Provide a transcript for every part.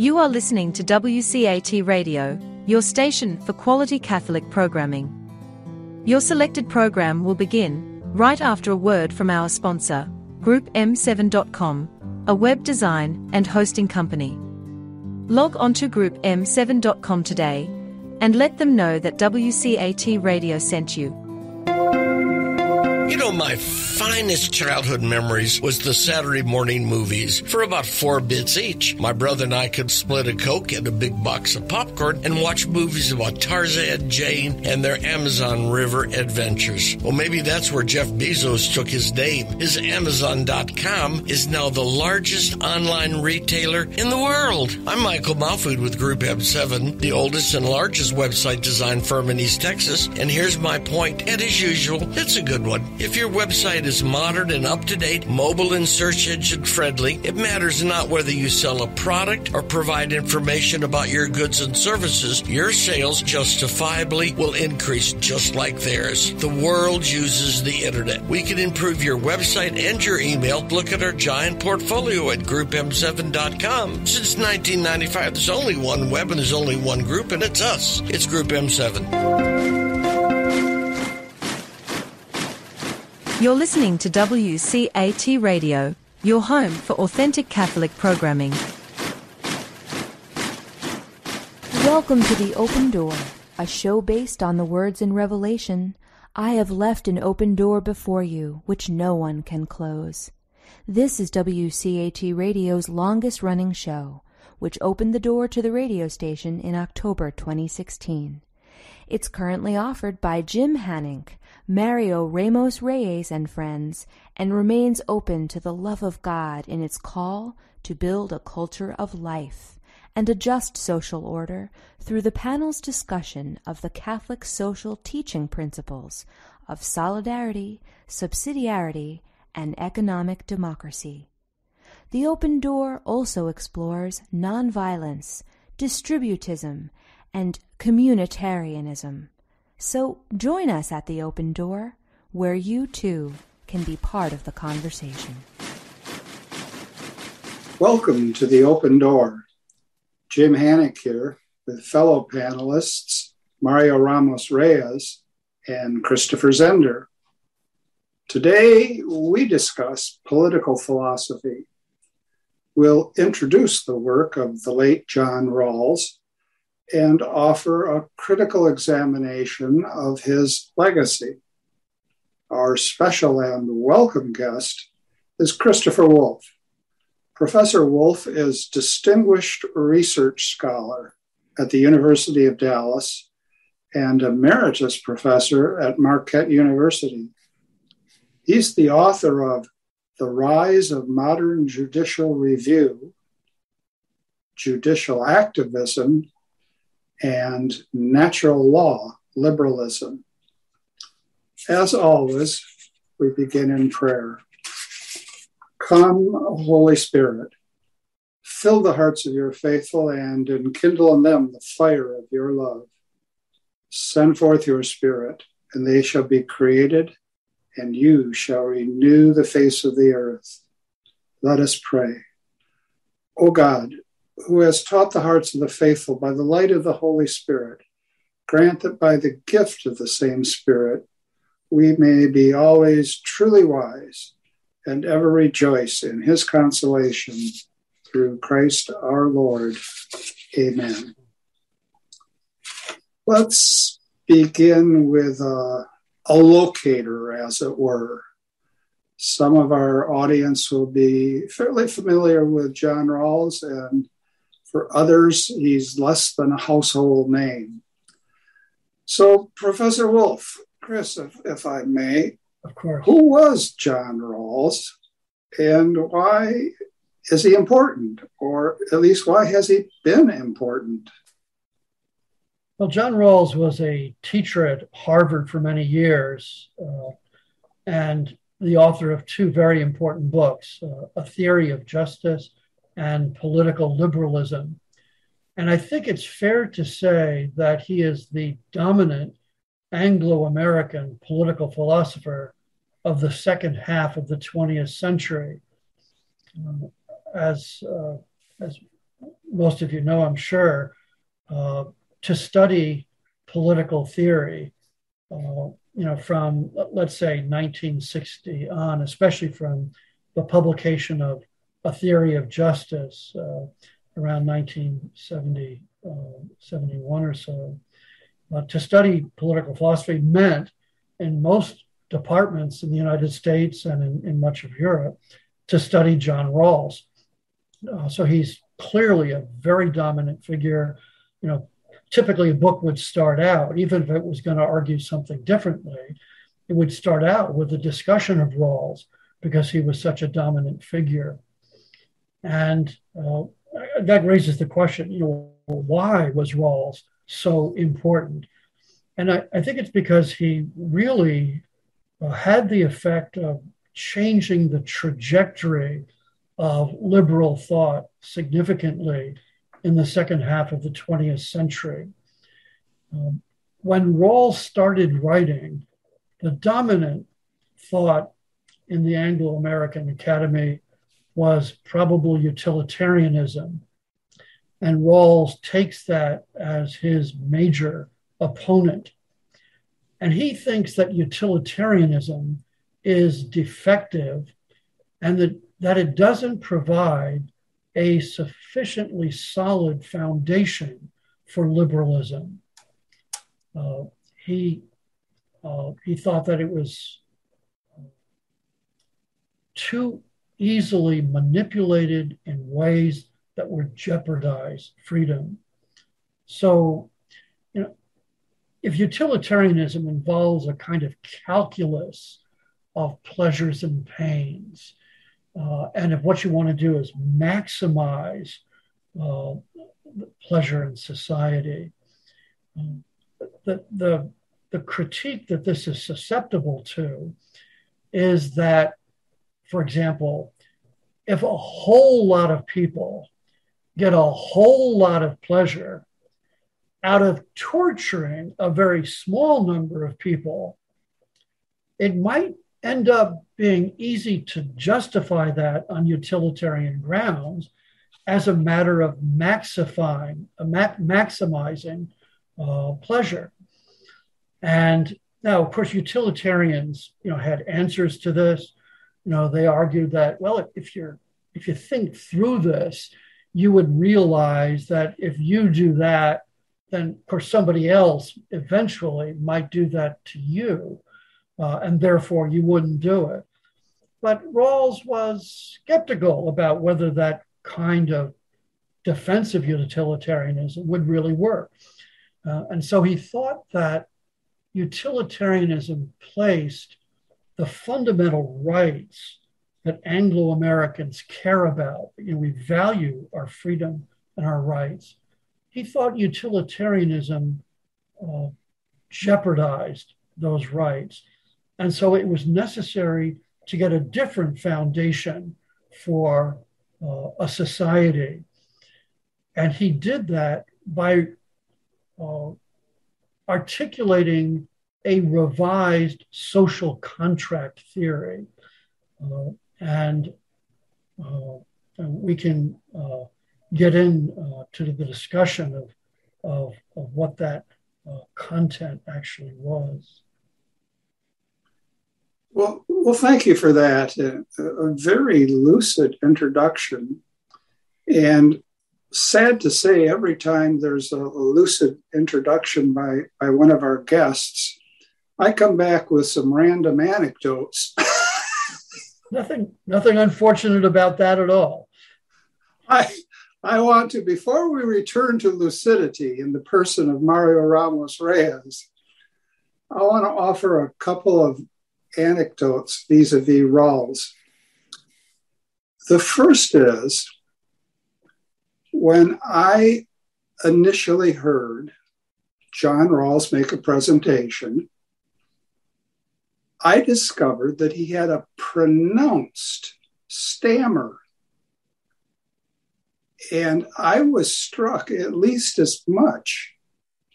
You are listening to WCAT Radio, your station for quality Catholic programming. Your selected program will begin right after a word from our sponsor, GroupM7.com, a web design and hosting company. Log on to GroupM7.com today and let them know that WCAT Radio sent you. You know, my finest childhood memories was the Saturday morning movies. For about 4 bits each, my brother and I could split a Coke and a big box of popcorn and watch movies about Tarzan, Jane, and their Amazon River adventures. Well, maybe that's where Jeff Bezos took his name. His Amazon.com is now the largest online retailer in the world. I'm Michael Mahfood with Group M7, the oldest and largest website design firm in East Texas. And here's my point, and as usual, it's a good one. If your website is modern and up-to-date, mobile and search engine friendly, it matters not whether you sell a product or provide information about your goods and services, your sales justifiably will increase just like theirs. The world uses the internet. We can improve your website and your email. Look at our giant portfolio at GroupM7.com. Since 1995, there's only one web and there's only one group, and it's us. It's Group M7. You're listening to WCAT Radio, your home for authentic Catholic programming. Welcome to The Open Door, a show based on the words in Revelation, "I have left an open door before you, which no one can close." This is WCAT Radio's longest-running show, which opened the door to the radio station in October 2016. It's currently offered by Jim Hanink, Mario Ramos-Reyes and friends, and remains open to the love of God in its call to build a culture of life and a just social order through the panel's discussion of the Catholic social teaching principles of solidarity, subsidiarity, and economic democracy. The Open Door also explores nonviolence, distributism, and communitarianism. So join us at the Open Door, where you too can be part of the conversation. Welcome to the Open Door. Jim Hanink here with fellow panelists Mario Ramos-Reyes and Christopher Zehnder. Today we discuss political philosophy. We'll introduce the work of the late John Rawls and offer a critical examination of his legacy. Our special and welcome guest is Christopher Wolfe. Professor Wolfe is Distinguished Research Scholar at the University of Dallas and Emeritus Professor at Marquette University. He's the author of The Rise of Modern Judicial Review, Judicial Activism, and Natural Law Liberalism. As always, we begin in prayer. Come, Holy Spirit, fill the hearts of your faithful and enkindle in them the fire of your love. Send forth your Spirit, and they shall be created, and you shall renew the face of the earth. Let us pray. O God, who has taught the hearts of the faithful by the light of the Holy Spirit, grant that by the gift of the same Spirit, we may be always truly wise and ever rejoice in his consolation through Christ our Lord. Amen. Let's begin with a locator, as it were. Some of our audience will be fairly familiar with John Rawls, and for others, he's less than a household name. So, Professor Wolfe, Chris, if I may, of course, who was John Rawls, and why is he important, or at least why has he been important? Well, John Rawls was a teacher at Harvard for many years, and the author of two very important books, A Theory of Justice and Political Liberalism. And I think it's fair to say that he is the dominant Anglo-American political philosopher of the second half of the 20th century. As most of you know, I'm sure, to study political theory, from, let's say, 1960 on, especially from the publication of A Theory of Justice around 1970, 71 or so. To study political philosophy meant, in most departments in the United States and in much of Europe, to study John Rawls. So he's clearly a very dominant figure. Typically a book would start out, even if it was going to argue something differently, it would start out with a discussion of Rawls because he was such a dominant figure. And that raises the question, why was Rawls so important? And I think it's because he really had the effect of changing the trajectory of liberal thought significantly in the second half of the 20th century. When Rawls started writing, the dominant thought in the Anglo-American Academy was probable utilitarianism. And Rawls takes that as his major opponent. And he thinks that utilitarianism is defective and that it doesn't provide a sufficiently solid foundation for liberalism. He thought that it was too easily manipulated in ways that would jeopardize freedom. So, if utilitarianism involves a kind of calculus of pleasures and pains, and if what you want to do is maximize pleasure in society, the critique that this is susceptible to is that, for example, if a whole lot of people get a whole lot of pleasure out of torturing a very small number of people, it might end up being easy to justify that on utilitarian grounds as a matter of maximizing pleasure. And now, of course, utilitarians, had answers to this. They argued that, well, if you think through this, you would realize that if you do that, then of course somebody else eventually might do that to you, and therefore you wouldn't do it. But Rawls was skeptical about whether that kind of defensive utilitarianism would really work. And so he thought that utilitarianism placed the fundamental rights that Anglo-Americans care about. We value our freedom and our rights. He thought utilitarianism jeopardized those rights. And so it was necessary to get a different foundation for a society. And he did that by articulating a revised social contract theory. And we can get into the discussion of what that content actually was. Well, thank you for that. A very lucid introduction. And sad to say, every time there's a lucid introduction by one of our guests, I come back with some random anecdotes. Nothing unfortunate about that at all. I want to, before we return to lucidity in the person of Mario Ramos-Reyes, I want to offer a couple of anecdotes vis-a-vis Rawls. The first is, when I initially heard John Rawls make a presentation, I discovered that he had a pronounced stammer. And I was struck at least as much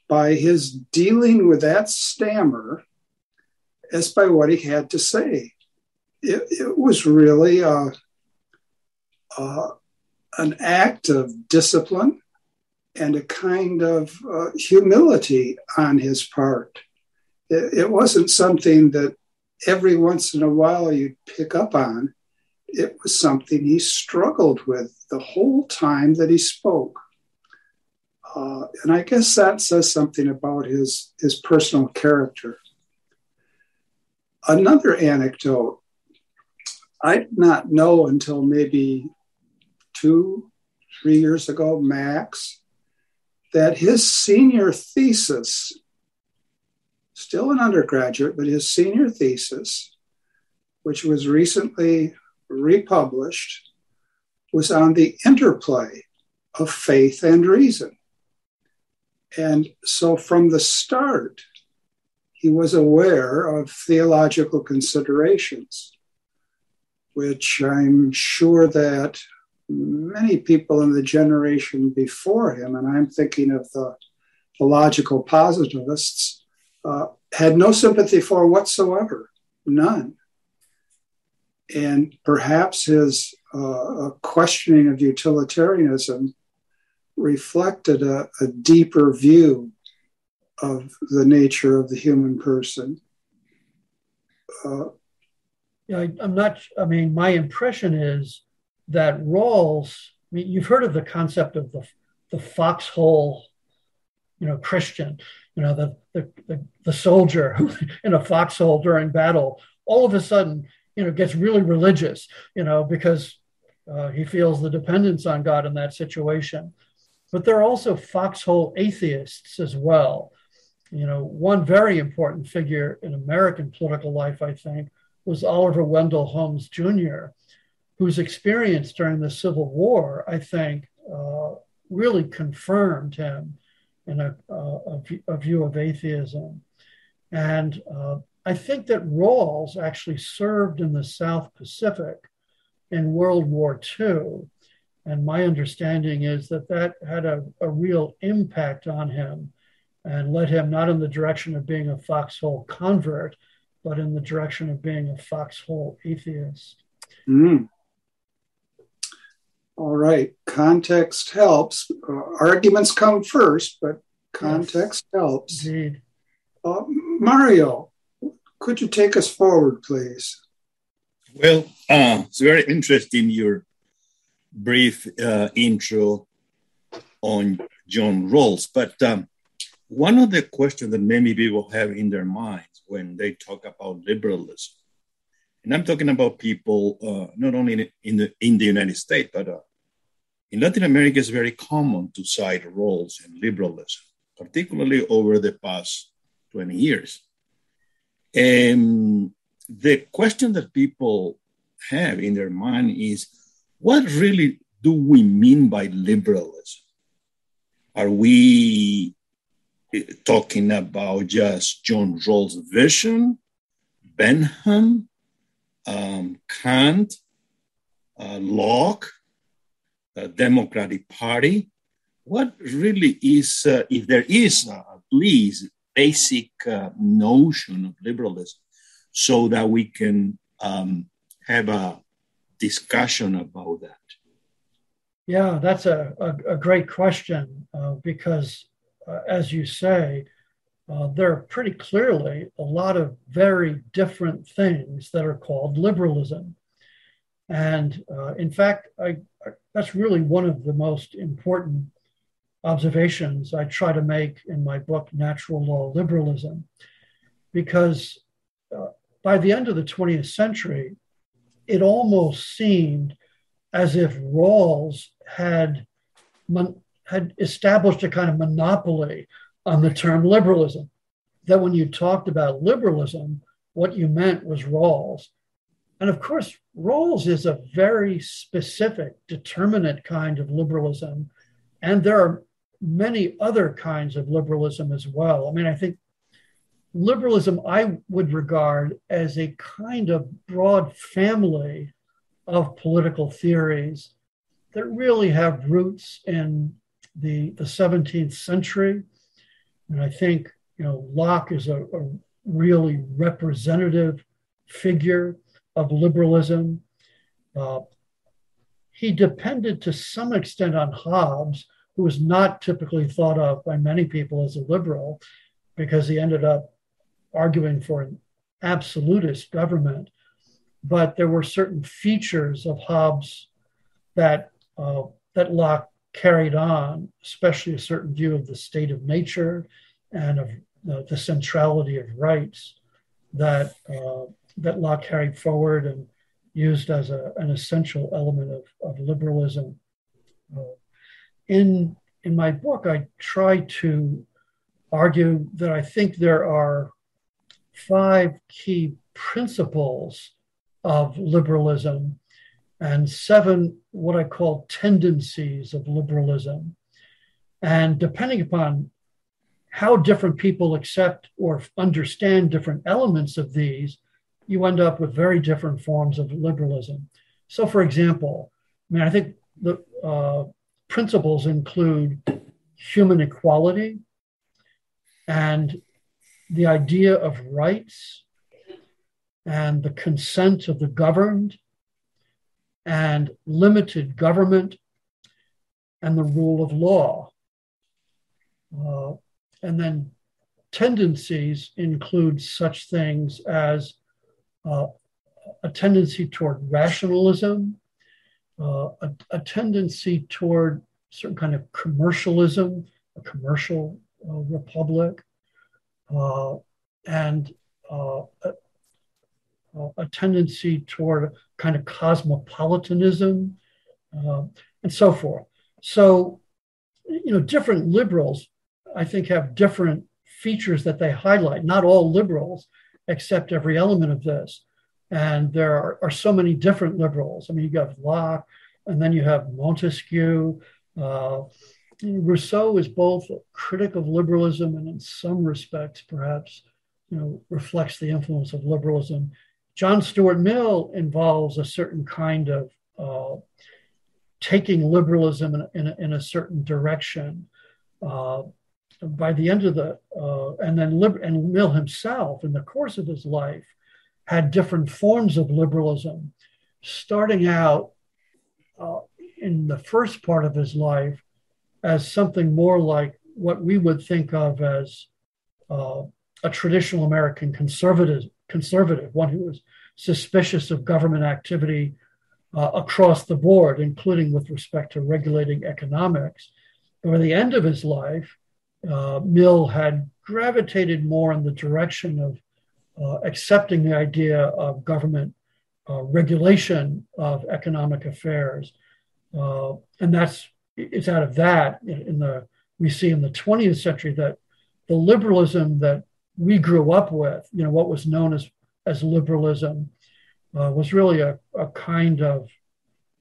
by his dealing with that stammer as by what he had to say. It was really a an act of discipline and a kind of humility on his part. It wasn't something that every once in a while you'd pick up on. It was something he struggled with the whole time that he spoke. And I guess that says something about his personal character. Another anecdote, I did not know until maybe 2-3 years ago, max, that his senior thesis, still an undergraduate, but his senior thesis, which was recently republished, was on the interplay of faith and reason. And so from the start, he was aware of theological considerations, which I'm sure that many people in the generation before him, and I'm thinking of the logical positivists, had no sympathy for whatsoever, none. And perhaps his questioning of utilitarianism reflected a deeper view of the nature of the human person. My impression is that Rawls, you've heard of the concept of the foxhole, Christian, the soldier who in a foxhole during battle, all of a sudden, gets really religious, because he feels the dependence on God in that situation. But there are also foxhole atheists as well. One very important figure in American political life, I think, was Oliver Wendell Holmes Jr., whose experience during the Civil War, I think, really confirmed him in a view of atheism. And I think that Rawls actually served in the South Pacific in World War II. And my understanding is that had a real impact on him and led him not in the direction of being a foxhole convert, but in the direction of being a foxhole atheist. Mm. All right. Context helps. Arguments come first, but context helps. Indeed. Mario, could you take us forward, please? Well, it's very interesting, your brief intro on John Rawls. But one of the questions that many people have in their minds when they talk about liberalism, and I'm talking about people not only in the United States, but in Latin America, it's very common to cite Rawls and liberalism, particularly over the past 20 years. And the question that people have in their mind is, what really do we mean by liberalism? Are we talking about just John Rawls' vision, Bentham, Kant, Locke, the Democratic Party? What really is, if there is at least basic notion of liberalism, so that we can have a discussion about that? Yeah, that's a great question because, as you say, there are pretty clearly a lot of very different things that are called liberalism. And in fact, that's really one of the most important observations I try to make in my book, Natural Law Liberalism, because by the end of the 20th century, it almost seemed as if Rawls had established a kind of monopoly on the term liberalism, that when you talked about liberalism, what you meant was Rawls. And of course, Rawls is a very specific, determinate kind of liberalism. And there are many other kinds of liberalism as well. I mean, I think liberalism I would regard as a kind of broad family of political theories that really have roots in the 17th century. And I think, Locke is a really representative figure of liberalism. he depended to some extent on Hobbes, who was not typically thought of by many people as a liberal, because he ended up arguing for an absolutist government. But there were certain features of Hobbes that Locke carried on, especially a certain view of the state of nature and of the centrality of rights that Locke carried forward and used as an essential element of liberalism. In my book, I try to argue that I think there are 5 key principles of liberalism and 7 what I call tendencies of liberalism. And depending upon how different people accept or understand different elements of these, you end up with very different forms of liberalism. So, for example, I think the principles include human equality and the idea of rights and the consent of the governed and limited government and the rule of law. And then tendencies include such things as a tendency toward rationalism, a tendency toward certain kind of commercialism, a commercial republic, and a tendency toward kind of cosmopolitanism, and so forth. So, different liberals, I think, have different features that they highlight. Not all liberals accept every element of this. And there are so many different liberals. I mean, you have Locke, and then you have Montesquieu. Rousseau is both a critic of liberalism and in some respects, perhaps, reflects the influence of liberalism. John Stuart Mill involves a certain kind of taking liberalism in a certain direction. By the end of and Mill himself, in the course of his life, had different forms of liberalism, starting out in the first part of his life as something more like what we would think of as a traditional American conservative, one who was suspicious of government activity across the board, including with respect to regulating economics. But by the end of his life, Mill had gravitated more in the direction of accepting the idea of government regulation of economic affairs. And it's out of that we see in the 20th century that the liberalism that we grew up with, what was known as liberalism, was really a kind of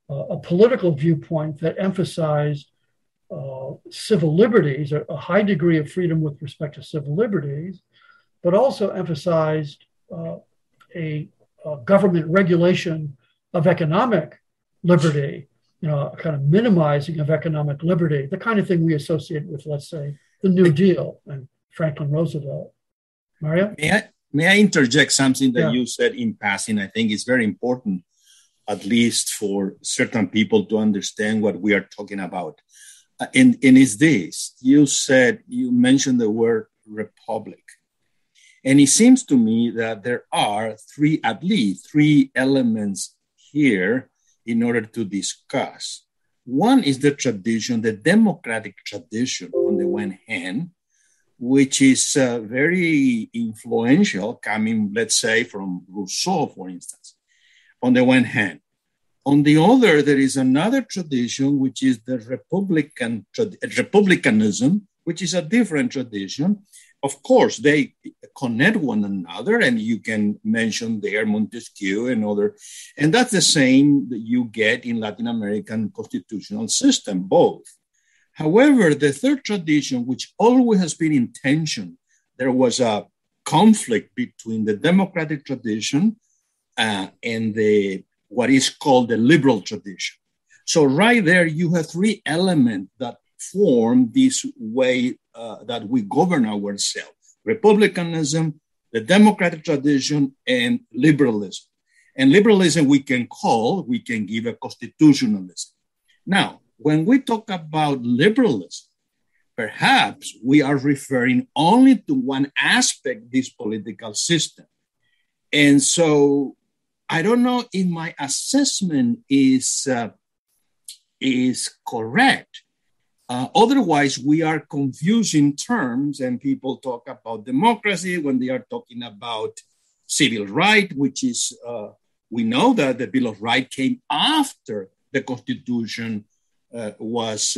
a political viewpoint that emphasized civil liberties, a high degree of freedom with respect to civil liberties, but also emphasized a government regulation of economic liberty, a kind of minimizing of economic liberty, the kind of thing we associate with, let's say, the New Deal and Franklin Roosevelt. Mario? May I interject something that you said in passing? I think it's very important, at least for certain people, to understand what we are talking about. And it's this. You mentioned the word republic. And it seems to me that there are at least three elements here in order to discuss. One is the tradition, the democratic tradition, on the one hand, which is very influential, coming, let's say, from Rousseau, for instance, on the one hand. On the other, there is another tradition, which is the republicanism, which is a different tradition. Of course, they connect one another, and you can mention there Montesquieu and other, and that's the same that you get in Latin American constitutional system, both. However, the third tradition, which always has been in tension, there was a conflict between the democratic tradition and what is called the liberal tradition. So right there, you have three elements that form this way that we govern ourselves: republicanism, the democratic tradition, and liberalism. And liberalism we can give a constitutionalism. Now, when we talk about liberalism, perhaps we are referring only to one aspect of this political system. And so I don't know if my assessment is correct. Otherwise, we are confusing terms, and people talk about democracy when they are talking about civil right, which is, we know that the Bill of Rights came after the Constitution was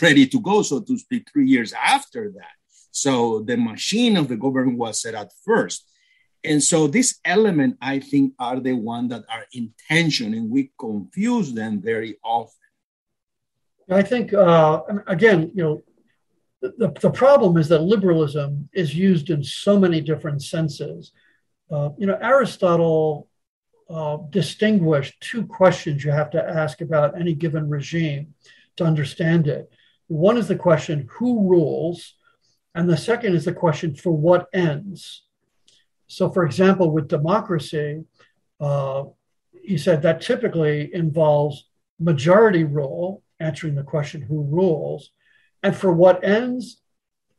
ready to go, so to speak, 3 years after that. So the machine of the government was set up first. And so this element, I think, are the ones that are in tension, and we confuse them very often. I think, again, the problem is that liberalism is used in so many different senses. Aristotle distinguished two questions you have to ask about any given regime to understand it. One is the question, who rules? And the second is the question, for what ends? So, for example, with democracy, he said that typically involves majority rule, answering the question, who rules? And for what ends?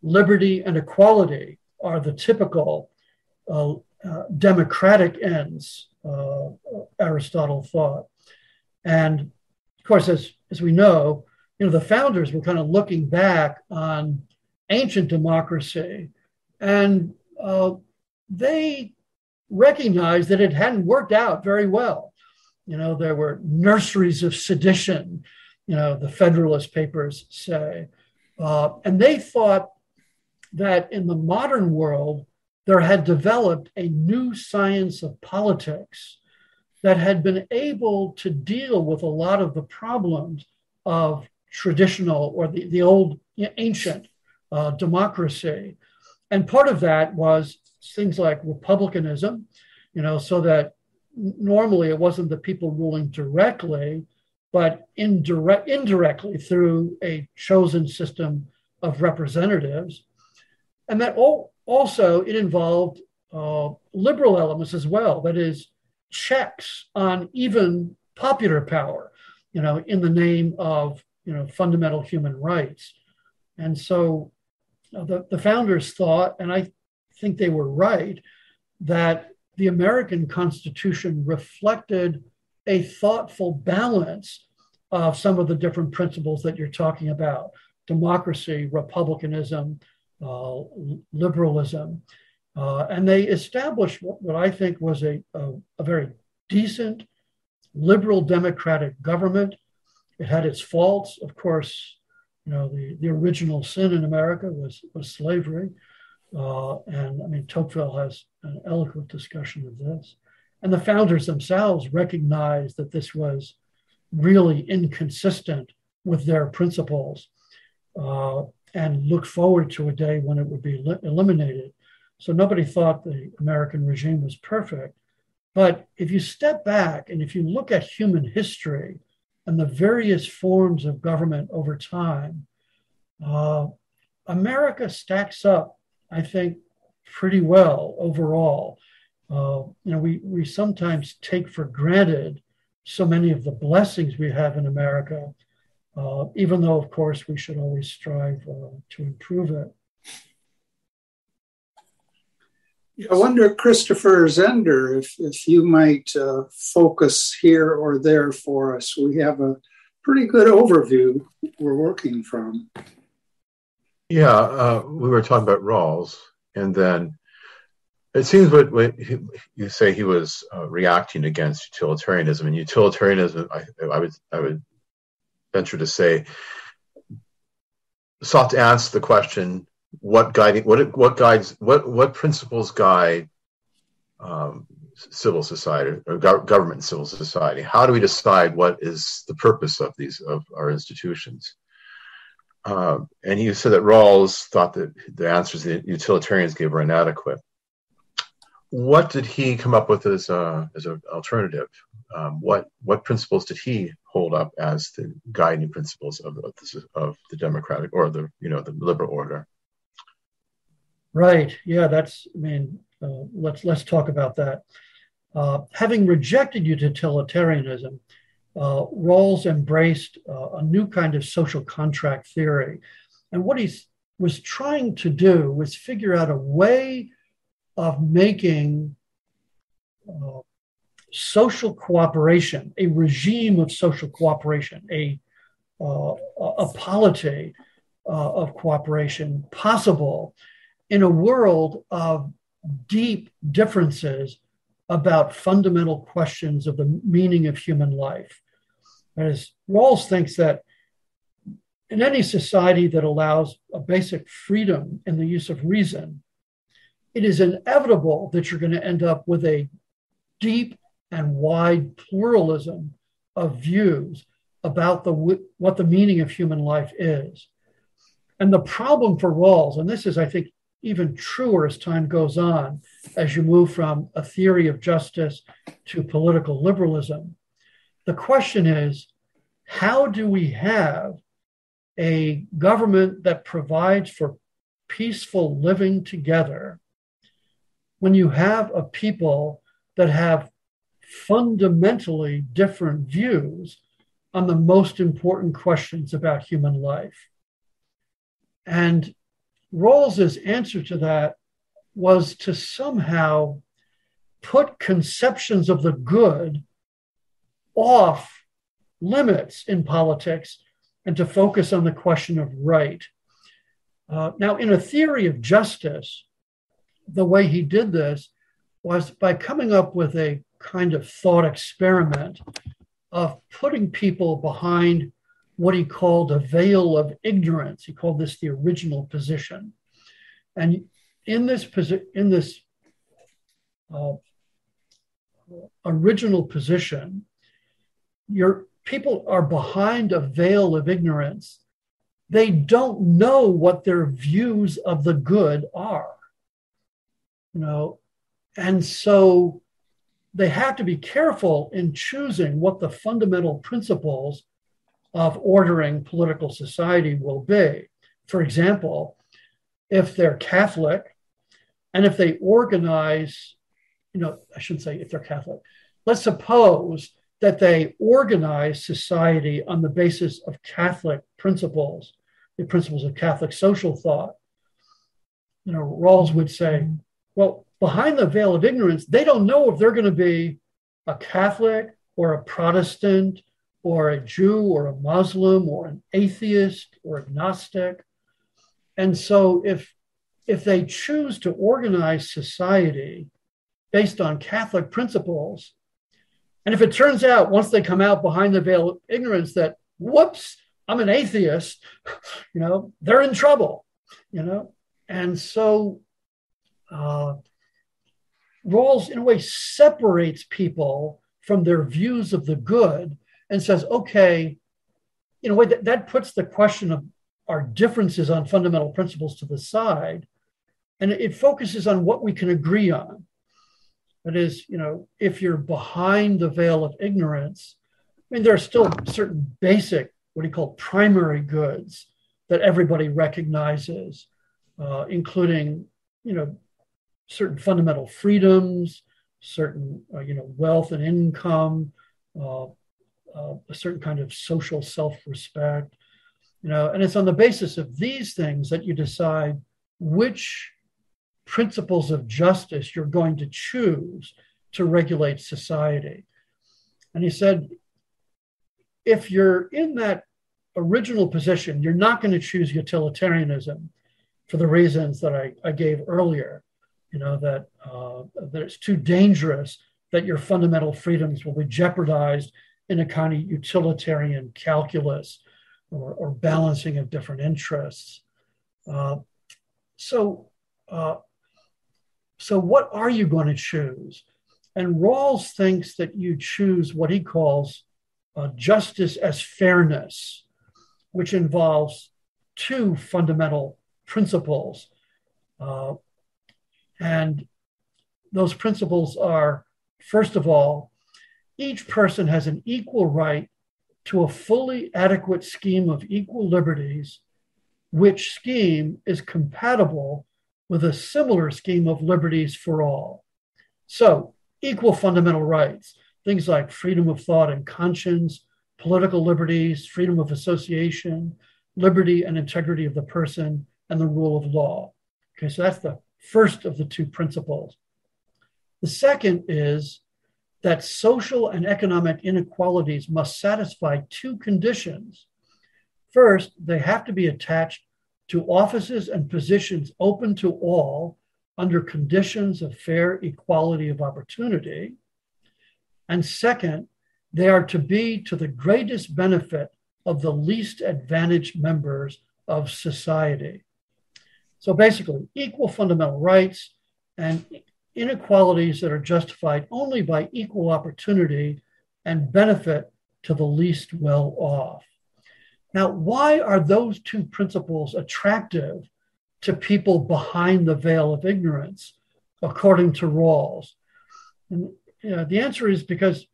Liberty and equality are the typical democratic ends, Aristotle thought. And of course, as we know, the founders were kind of looking back on ancient democracy, and they recognized that it hadn't worked out very well. There were nurseries of sedition, the Federalist Papers say. And they thought that in the modern world, there had developed a new science of politics that had been able to deal with a lot of the problems of traditional or the old ancient democracy. And part of that was things like republicanism, so that normally it wasn't the people ruling directly, but indirectly through a chosen system of representatives. And that also it involved liberal elements as well, that is, checks on even popular power, in the name of fundamental human rights. And so the founders thought, and I think they were right, that the American Constitution reflected a thoughtful balance of some of the different principles that you're talking about: democracy, republicanism, liberalism. And they established what I think was a very decent, liberal democratic government. It had its faults. Of course, the original sin in America was slavery. And Tocqueville has an eloquent discussion of this. And the founders themselves recognized that this was really inconsistent with their principles, and looked forward to a day when it would be eliminated. So nobody thought the American regime was perfect. But if you step back and if you look at human history and the various forms of government over time, America stacks up, I think, pretty well overall. We sometimes take for granted so many of the blessings we have in America, even though, of course, we should always strive to improve it. I wonder, Christopher Zehnder, if you might focus here or there for us. We have a pretty good overview we're working from. Yeah, we were talking about Rawls, and then it seems what you say he was reacting against utilitarianism, and utilitarianism, I would venture to say, sought to answer the question: what principles guide civil society or government and civil society? How do we decide what is the purpose of our institutions? And he said that Rawls thought that the answers the utilitarians gave were inadequate. What did he come up with as an alternative? What principles did he hold up as the guiding principles of the democratic or the liberal order? Right. Yeah, let's talk about that. Having rejected utilitarianism, Rawls embraced a new kind of social contract theory. And what he was trying to do was figure out a way of making social cooperation, a regime of social cooperation, a polity of cooperation possible in a world of deep differences about fundamental questions of the meaning of human life. As Rawls thinks that in any society that allows a basic freedom in the use of reason, it is inevitable that you're going to end up with a deep and wide pluralism of views about what the meaning of human life is. And the problem for Rawls, and this is, I think, even truer as time goes on, as you move from a theory of justice to political liberalism, the question is, how do we have a government that provides for peaceful living together when you have a people that have fundamentally different views on the most important questions about human life? And Rawls's answer to that was to somehow put conceptions of the good off limits in politics and to focus on the question of right. Now, in a theory of justice, the way he did this was by coming up with a kind of thought experiment of putting people behind what he called a veil of ignorance. He called this the original position. And in this original position, your people are behind a veil of ignorance. They don't know what their views of the good are, and so they have to be careful in choosing what the fundamental principles of ordering political society will be. For example, if they're Catholic and if they organize, I shouldn't say if they're Catholic, let's suppose that they organize society on the basis of Catholic principles, the principles of Catholic social thought. Rawls would say, well, behind the veil of ignorance, they don't know if they're going to be a Catholic or a Protestant or a Jew or a Muslim or an atheist or agnostic. And so if they choose to organize society based on Catholic principles, and if it turns out once they come out behind the veil of ignorance that, whoops, I'm an atheist, they're in trouble, And so Rawls, in a way, separates people from their views of the good and says, okay, in a way that puts the question of our differences on fundamental principles to the side, and it focuses on what we can agree on. That is, if you're behind the veil of ignorance, there are still certain basic, what he called primary goods that everybody recognizes, including, certain fundamental freedoms, certain, wealth and income, a certain kind of social self-respect, and it's on the basis of these things that you decide which principles of justice you're going to choose to regulate society. And he said, if you're in that original position, you're not going to choose utilitarianism for the reasons that I gave earlier, that it's too dangerous, that your fundamental freedoms will be jeopardized in a kind of utilitarian calculus or balancing of different interests. So what are you going to choose? And Rawls thinks that you choose what he calls justice as fairness, which involves two fundamental principles. And those principles are, first of all, each person has an equal right to a fully adequate scheme of equal liberties, which scheme is compatible with a similar scheme of liberties for all. So, equal fundamental rights. things like freedom of thought and conscience, political liberties, freedom of association, liberty and integrity of the person, and the rule of law. Okay, so that's the first of the two principles. The second is that social and economic inequalities must satisfy two conditions. First, they have to be attached to offices and positions open to all under conditions of fair equality of opportunity. And second, they are to be to the greatest benefit of the least advantaged members of society. So basically, equal fundamental rights and inequalities that are justified only by equal opportunity and benefit to the least well off. Now, why are those two principles attractive to people behind the veil of ignorance, according to Rawls? And the answer is because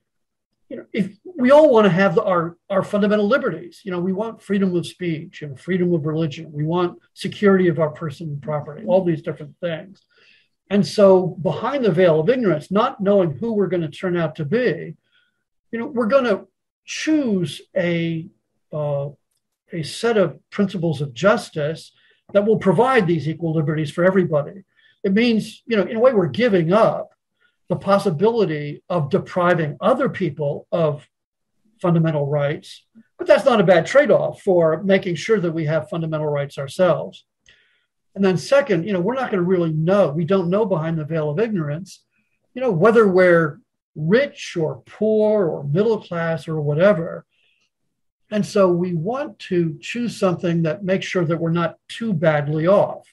if we all want to have our fundamental liberties. We want freedom of speech and freedom of religion. We want security of our person and property, all these different things. And so behind the veil of ignorance, not knowing who we're going to turn out to be, we're going to choose a set of principles of justice that will provide these equal liberties for everybody. It means, in a way, we're giving up the possibility of depriving other people of fundamental rights, but that's not a bad trade-off for making sure that we have fundamental rights ourselves. And then second, we're not going to really know, we don't know behind the veil of ignorance, whether we're rich or poor or middle class or whatever. And so we want to choose something that makes sure that we're not too badly off.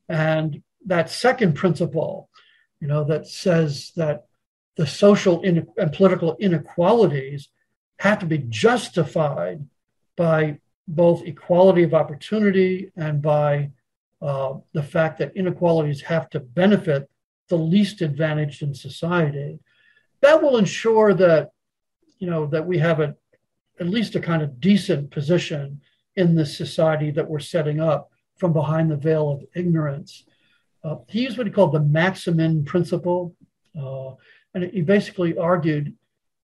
And that second principle, that says that the social and political inequalities have to be justified by both equality of opportunity and by the fact that inequalities have to benefit the least advantaged in society. That will ensure that, that we have at least a kind of decent position in the society that we're setting up from behind the veil of ignorance. He used what he called the Maximin principle. And he basically argued,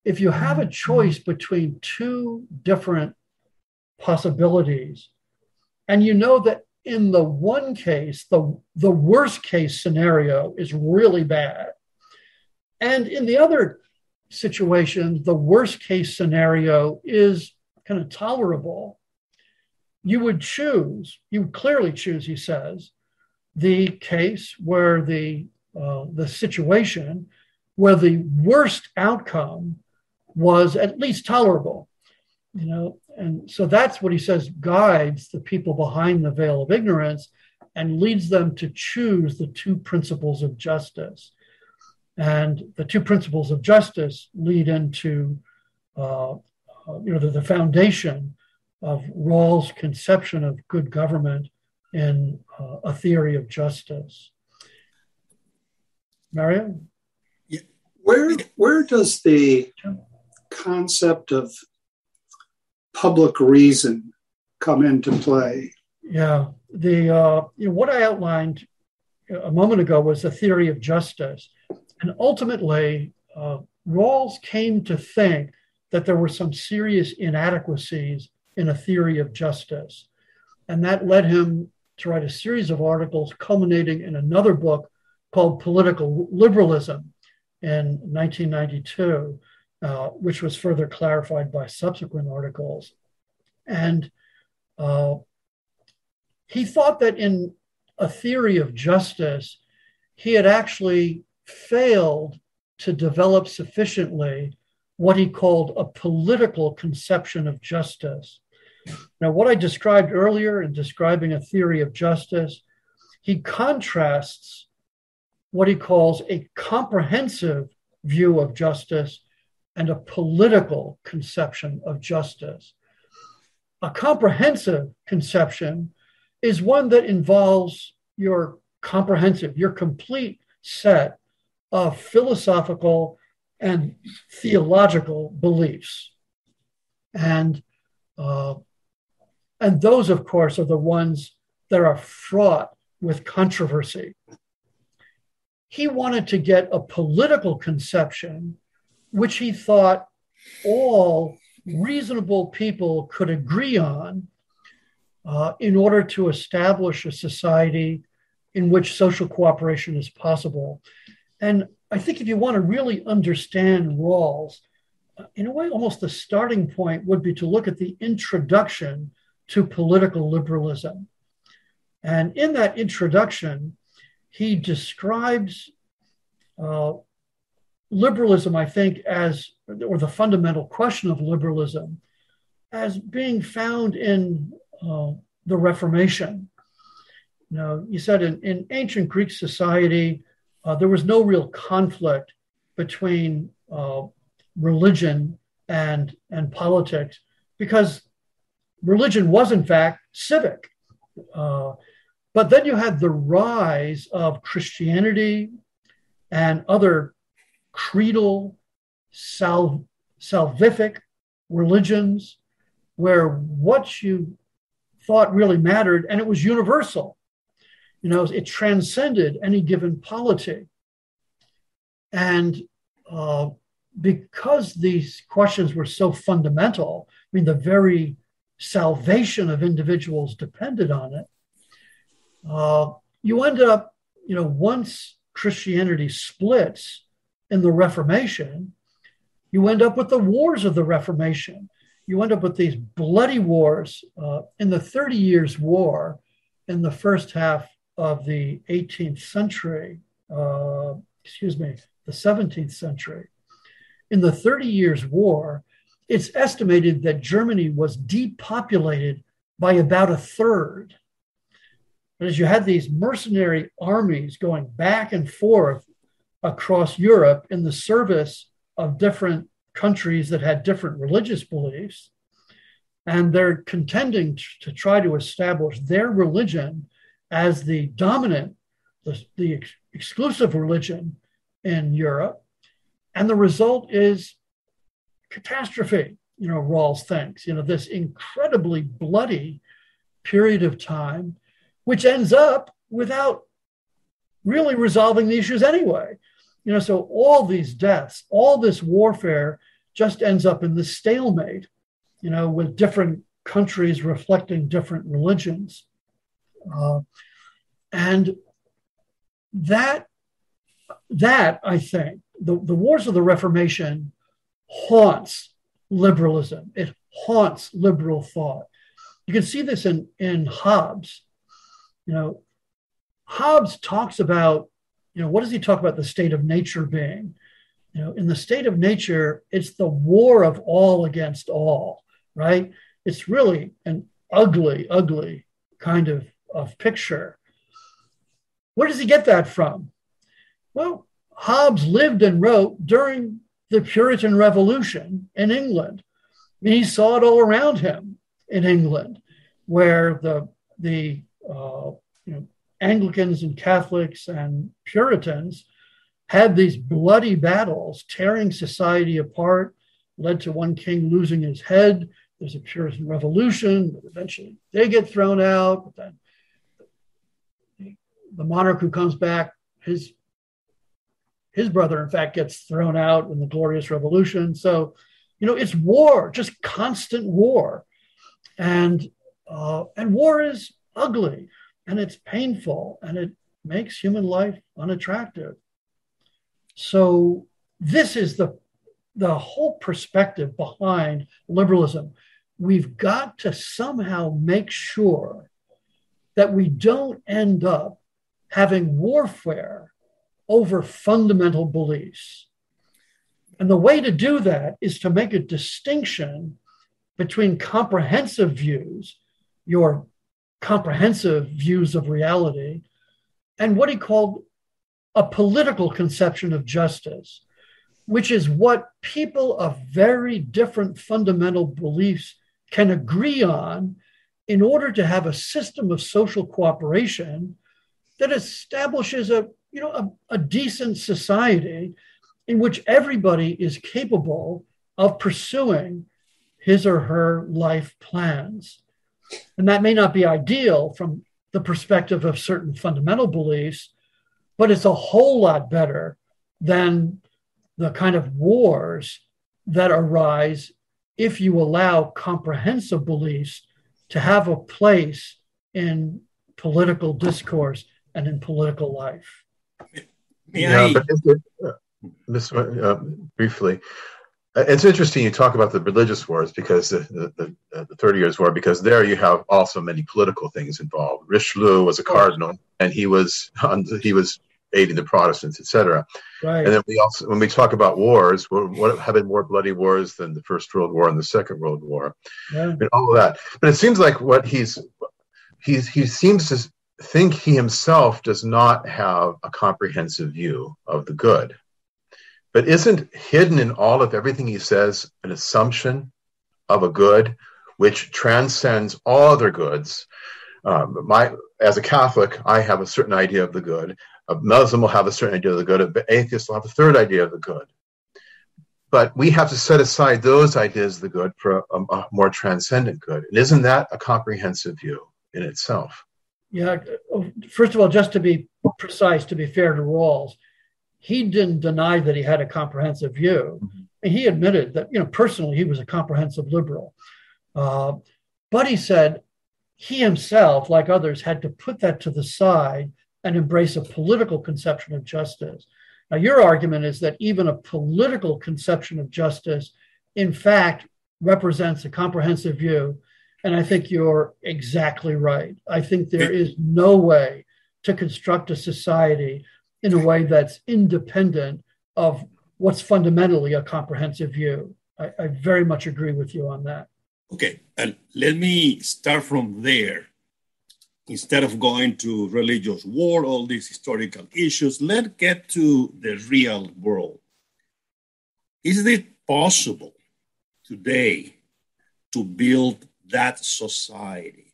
if you have a choice between two different possibilities, and you know that in the one case, the worst case scenario is really bad, and in the other situation, the worst case scenario is kind of tolerable, you would clearly choose, he says, the case where the situation where the worst outcome was at least tolerable, and so that's what he says guides the people behind the veil of ignorance and leads them to choose the two principles of justice. And the two principles of justice lead into the foundation of Rawls' conception of good government in a theory of justice. Mario? Yeah. Where does the concept of public reason come into play? Yeah, what I outlined a moment ago was the theory of justice. And ultimately, Rawls came to think that there were some serious inadequacies in a theory of justice. And that led him to write a series of articles culminating in another book called Political Liberalism in 1992, which was further clarified by subsequent articles. And he thought that in a theory of justice, he had actually failed to develop sufficiently what he called a political conception of justice. Now, what I described earlier in describing a theory of justice, he contrasts what he calls a comprehensive view of justice and a political conception of justice. A comprehensive conception is one that involves your complete set of philosophical and theological beliefs. And those, of course, are the ones that are fraught with controversy. He wanted to get a political conception which he thought all reasonable people could agree on in order to establish a society in which social cooperation is possible. And I think if you want to really understand Rawls, in a way, almost the starting point would be to look at the introduction to political liberalism. And in that introduction, he describes liberalism, I think, or the fundamental question of liberalism, as being found in the Reformation. You said in ancient Greek society, there was no real conflict between religion and politics, because religion was, in fact, civic. But then you had the rise of Christianity and other creedal, salvific religions, where what you thought really mattered, and it was universal. It transcended any given polity. And because these questions were so fundamental, the very salvation of individuals depended on it, you end up, once Christianity splits in the Reformation, you end up with the wars of the Reformation. You end up with these bloody wars in the 30 Years' War in the first half of the 18th century, the 17th century. In the 30 Years' War, it's estimated that Germany was depopulated by about a third. And as you had these mercenary armies going back and forth across Europe in the service of different countries that had different religious beliefs, and they're contending to try to establish their religion as the dominant, the exclusive religion in Europe. And the result is catastrophe, Rawls thinks, this incredibly bloody period of time, which ends up without really resolving the issues anyway. So all these deaths, all this warfare just ends up in the stalemate, with different countries reflecting different religions. And that I think, the wars of the Reformation haunts liberalism. It haunts liberal thought. You can see this in Hobbes. Hobbes talks about, what does he talk about the state of nature being? In the state of nature, it's the war of all against all, right? It's really an ugly, ugly kind of picture. Where does he get that from? Well, Hobbes lived and wrote during the Puritan Revolution in England. He saw it all around him in England, where the Anglicans and Catholics and Puritans had these bloody battles, tearing society apart, led to one king losing his head. There's a Puritan revolution, but eventually they get thrown out. But then the monarch who comes back, his brother, in fact, gets thrown out in the Glorious Revolution. So, it's war, just constant war. And war is ugly, and it's painful, and it makes human life unattractive. So this is the whole perspective behind liberalism. We've got to somehow make sure that we don't end up having warfare over fundamental beliefs. And the way to do that is to make a distinction between comprehensive views, your comprehensive views of reality, and what he called a political conception of justice, which is what people of very different fundamental beliefs can agree on in order to have a system of social cooperation that establishes a decent society in which everybody is capable of pursuing his or her life plans. And that may not be ideal from the perspective of certain fundamental beliefs, but it's a whole lot better than the kind of wars that arise if you allow comprehensive beliefs to have a place in political discourse and in political life. Briefly, it's interesting you talk about the religious wars, because the 30 Years' War, because there you have also many political things involved. Richelieu was a cardinal, and he was aiding the Protestants, etc. Right. And then when we talk about wars, what have been more bloody wars than the First World War and the Second World War, and all of that. But it seems like what he seems to think he himself does not have a comprehensive view of the good. But isn't hidden in all of everything he says an assumption of a good which transcends all other goods? As a Catholic, I have a certain idea of the good. A Muslim will have a certain idea of the good. An atheist will have a third idea of the good. But we have to set aside those ideas of the good for a more transcendent good. And isn't that a comprehensive view in itself? Yeah. First of all, just to be precise, to be fair to Rawls, he didn't deny that he had a comprehensive view. Mm-hmm. And he admitted that, personally, he was a comprehensive liberal. But he said he himself, like others, had to put that to the side and embrace a political conception of justice. Now, your argument is that even a political conception of justice, in fact, represents a comprehensive view. And I think you're exactly right. I think there is no way to construct a society in a way that's independent of what's fundamentally a comprehensive view. I very much agree with you on that. Okay, and let me start from there. Instead of going to religious war, all these historical issues, let's get to the real world. Is it possible today to build that society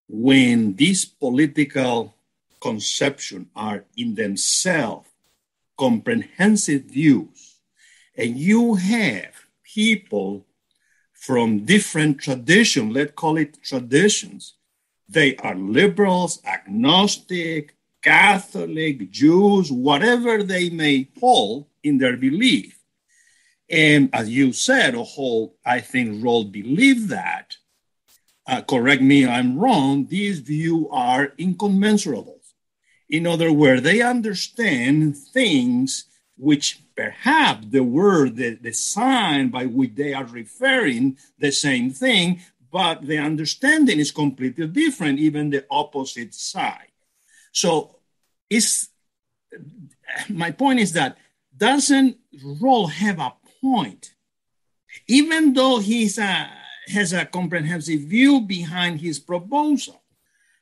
when these political conceptions are in themselves comprehensive views, and you have people from different traditions, let's call it traditions? They are liberals, agnostic, Catholic, Jews, whatever they may hold in their belief. And as you said, I think Rawls believed that. Correct me if I'm wrong, these views are incommensurable. In other words, they understand things which perhaps the word, the sign by which they are referring the same thing, but the understanding is completely different, even the opposite side. So my point is that doesn't Rawls have a point? Even though he has a comprehensive view behind his proposal,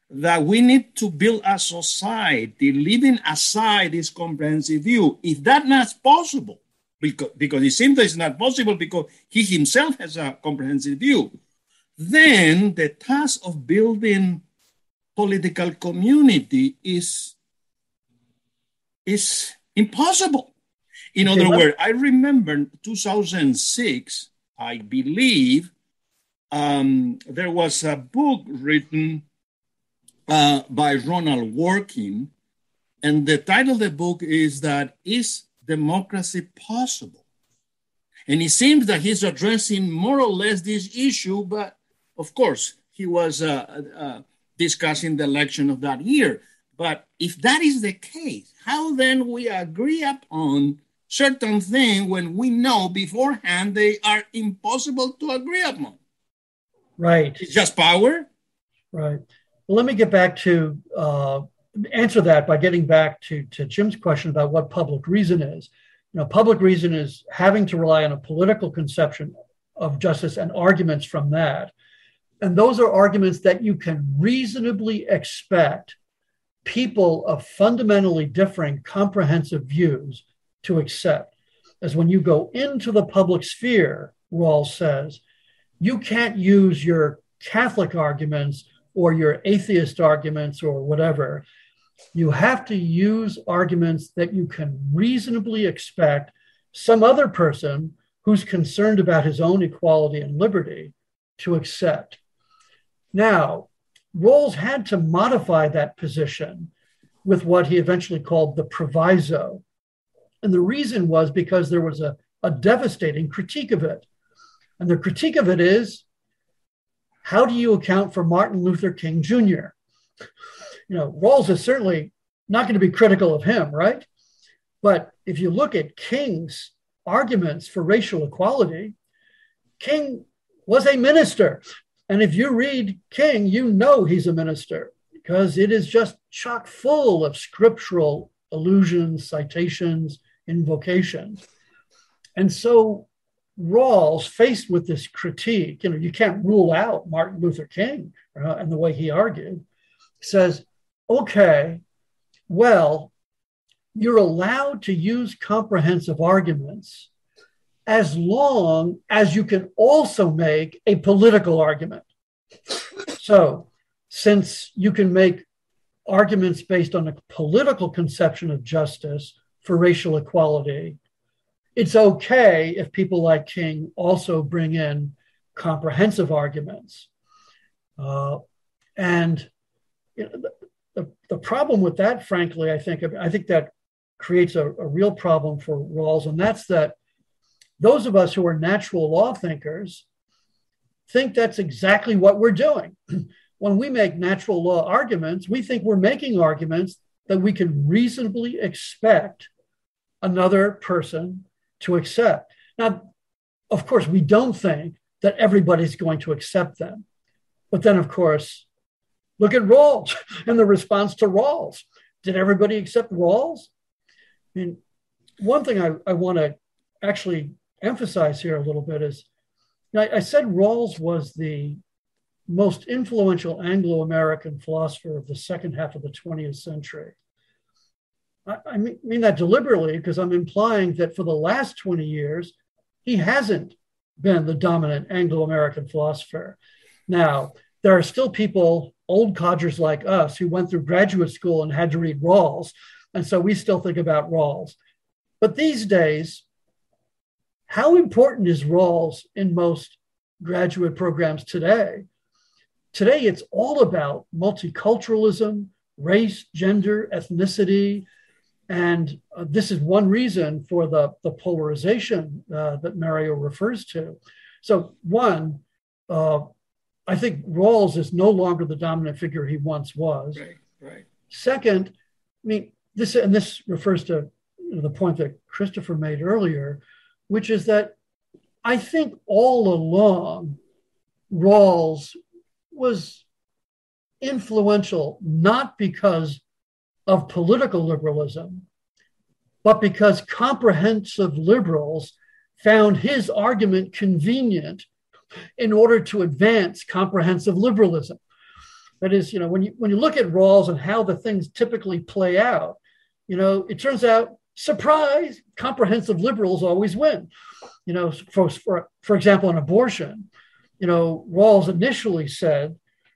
that we need to build a society leaving aside this comprehensive view. If that's not possible, because it seems that it's not possible because he himself has a comprehensive view, then the task of building political community is impossible. In other words, I remember 2006, I believe, there was a book written by Ronald Working, and the title of the book is Democracy Possible? And it seems that he's addressing more or less this issue, but of course, he was discussing the election of that year. But if that is the case, how then we agree upon certain things when we know beforehand they are impossible to agree upon? Right. It's just power? Right. Well, let me get back to answer that by getting back to Jim's question about what public reason is. Public reason is having to rely on a political conception of justice and arguments from that. And those are arguments that you can reasonably expect people of fundamentally differing comprehensive views to accept. As when you go into the public sphere, Rawls says, you can't use your Catholic arguments or your atheist arguments or whatever. You have to use arguments that you can reasonably expect some other person who's concerned about his own equality and liberty to accept. Now, Rawls had to modify that position with what he eventually called the proviso. And the reason was because there was a devastating critique of it. And the critique of it is, how do you account for Martin Luther King Jr.? Rawls is certainly not going to be critical of him, right? But if you look at King's arguments for racial equality, King was a minister. And if you read King, you know he's a minister because it is just chock full of scriptural allusions, citations, invocations. And so Rawls, faced with this critique, you can't rule out Martin Luther King and the way he argued, says, okay, well, you're allowed to use comprehensive arguments as long as you can also make a political argument. So since you can make arguments based on a political conception of justice for racial equality, it's okay if people like King also bring in comprehensive arguments. And the problem with that, frankly, I think that creates a real problem for Rawls, and that's that those of us who are natural law thinkers think that's exactly what we're doing. When we make natural law arguments, we think we're making arguments that we can reasonably expect another person to accept. Now, of course, we don't think that everybody's going to accept them. But then, of course, look at Rawls and the response to Rawls. Did everybody accept Rawls? I mean, one thing I want to actually emphasize here a little bit is, I said Rawls was the most influential Anglo-American philosopher of the second half of the 20th century. I mean that deliberately because I'm implying that for the last 20 years, he hasn't been the dominant Anglo-American philosopher. Now, there are still people, old codgers like us, who went through graduate school and had to read Rawls, and so we still think about Rawls. But these days, how important is Rawls in most graduate programs today? Today, it's all about multiculturalism, race, gender, ethnicity. And this is one reason for the polarization that Mario refers to. So one, I think Rawls is no longer the dominant figure he once was. Right. Second, I mean, this refers to the point that Christopher made earlier, which is that I think all along Rawls was influential, not because of political liberalism, but because comprehensive liberals found his argument convenient in order to advance comprehensive liberalism. That is, when you look at Rawls and how the things typically play out, it turns out, surprise, comprehensive liberals always win. For example, on abortion, Rawls initially said,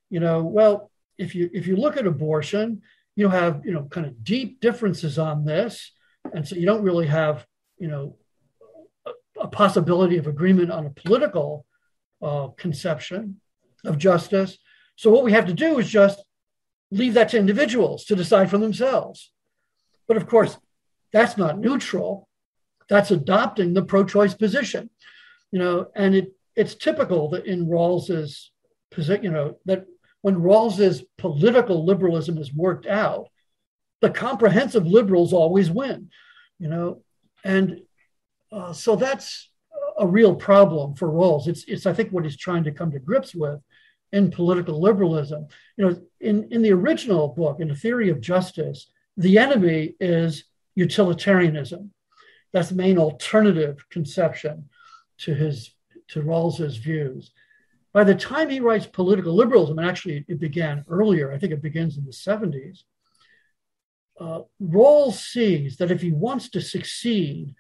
well, if you look at abortion, you have, kind of deep differences on this. And so you don't really have, a possibility of agreement on a political conception of justice. So what we have to do is just leave that to individuals to decide for themselves. But of course, that's not neutral. That's adopting the pro-choice position, and it's typical that in Rawls's position, that when Rawls's political liberalism is worked out, the comprehensive liberals always win, and so that's a real problem for Rawls. It's I think what he's trying to come to grips with in political liberalism. In the original book, in The Theory of Justice, the enemy is utilitarianism. That's the main alternative conception to Rawls's views. By the time he writes Political Liberalism, and actually it began earlier, I think it begins in the 70s, Rawls sees that if he wants to succeed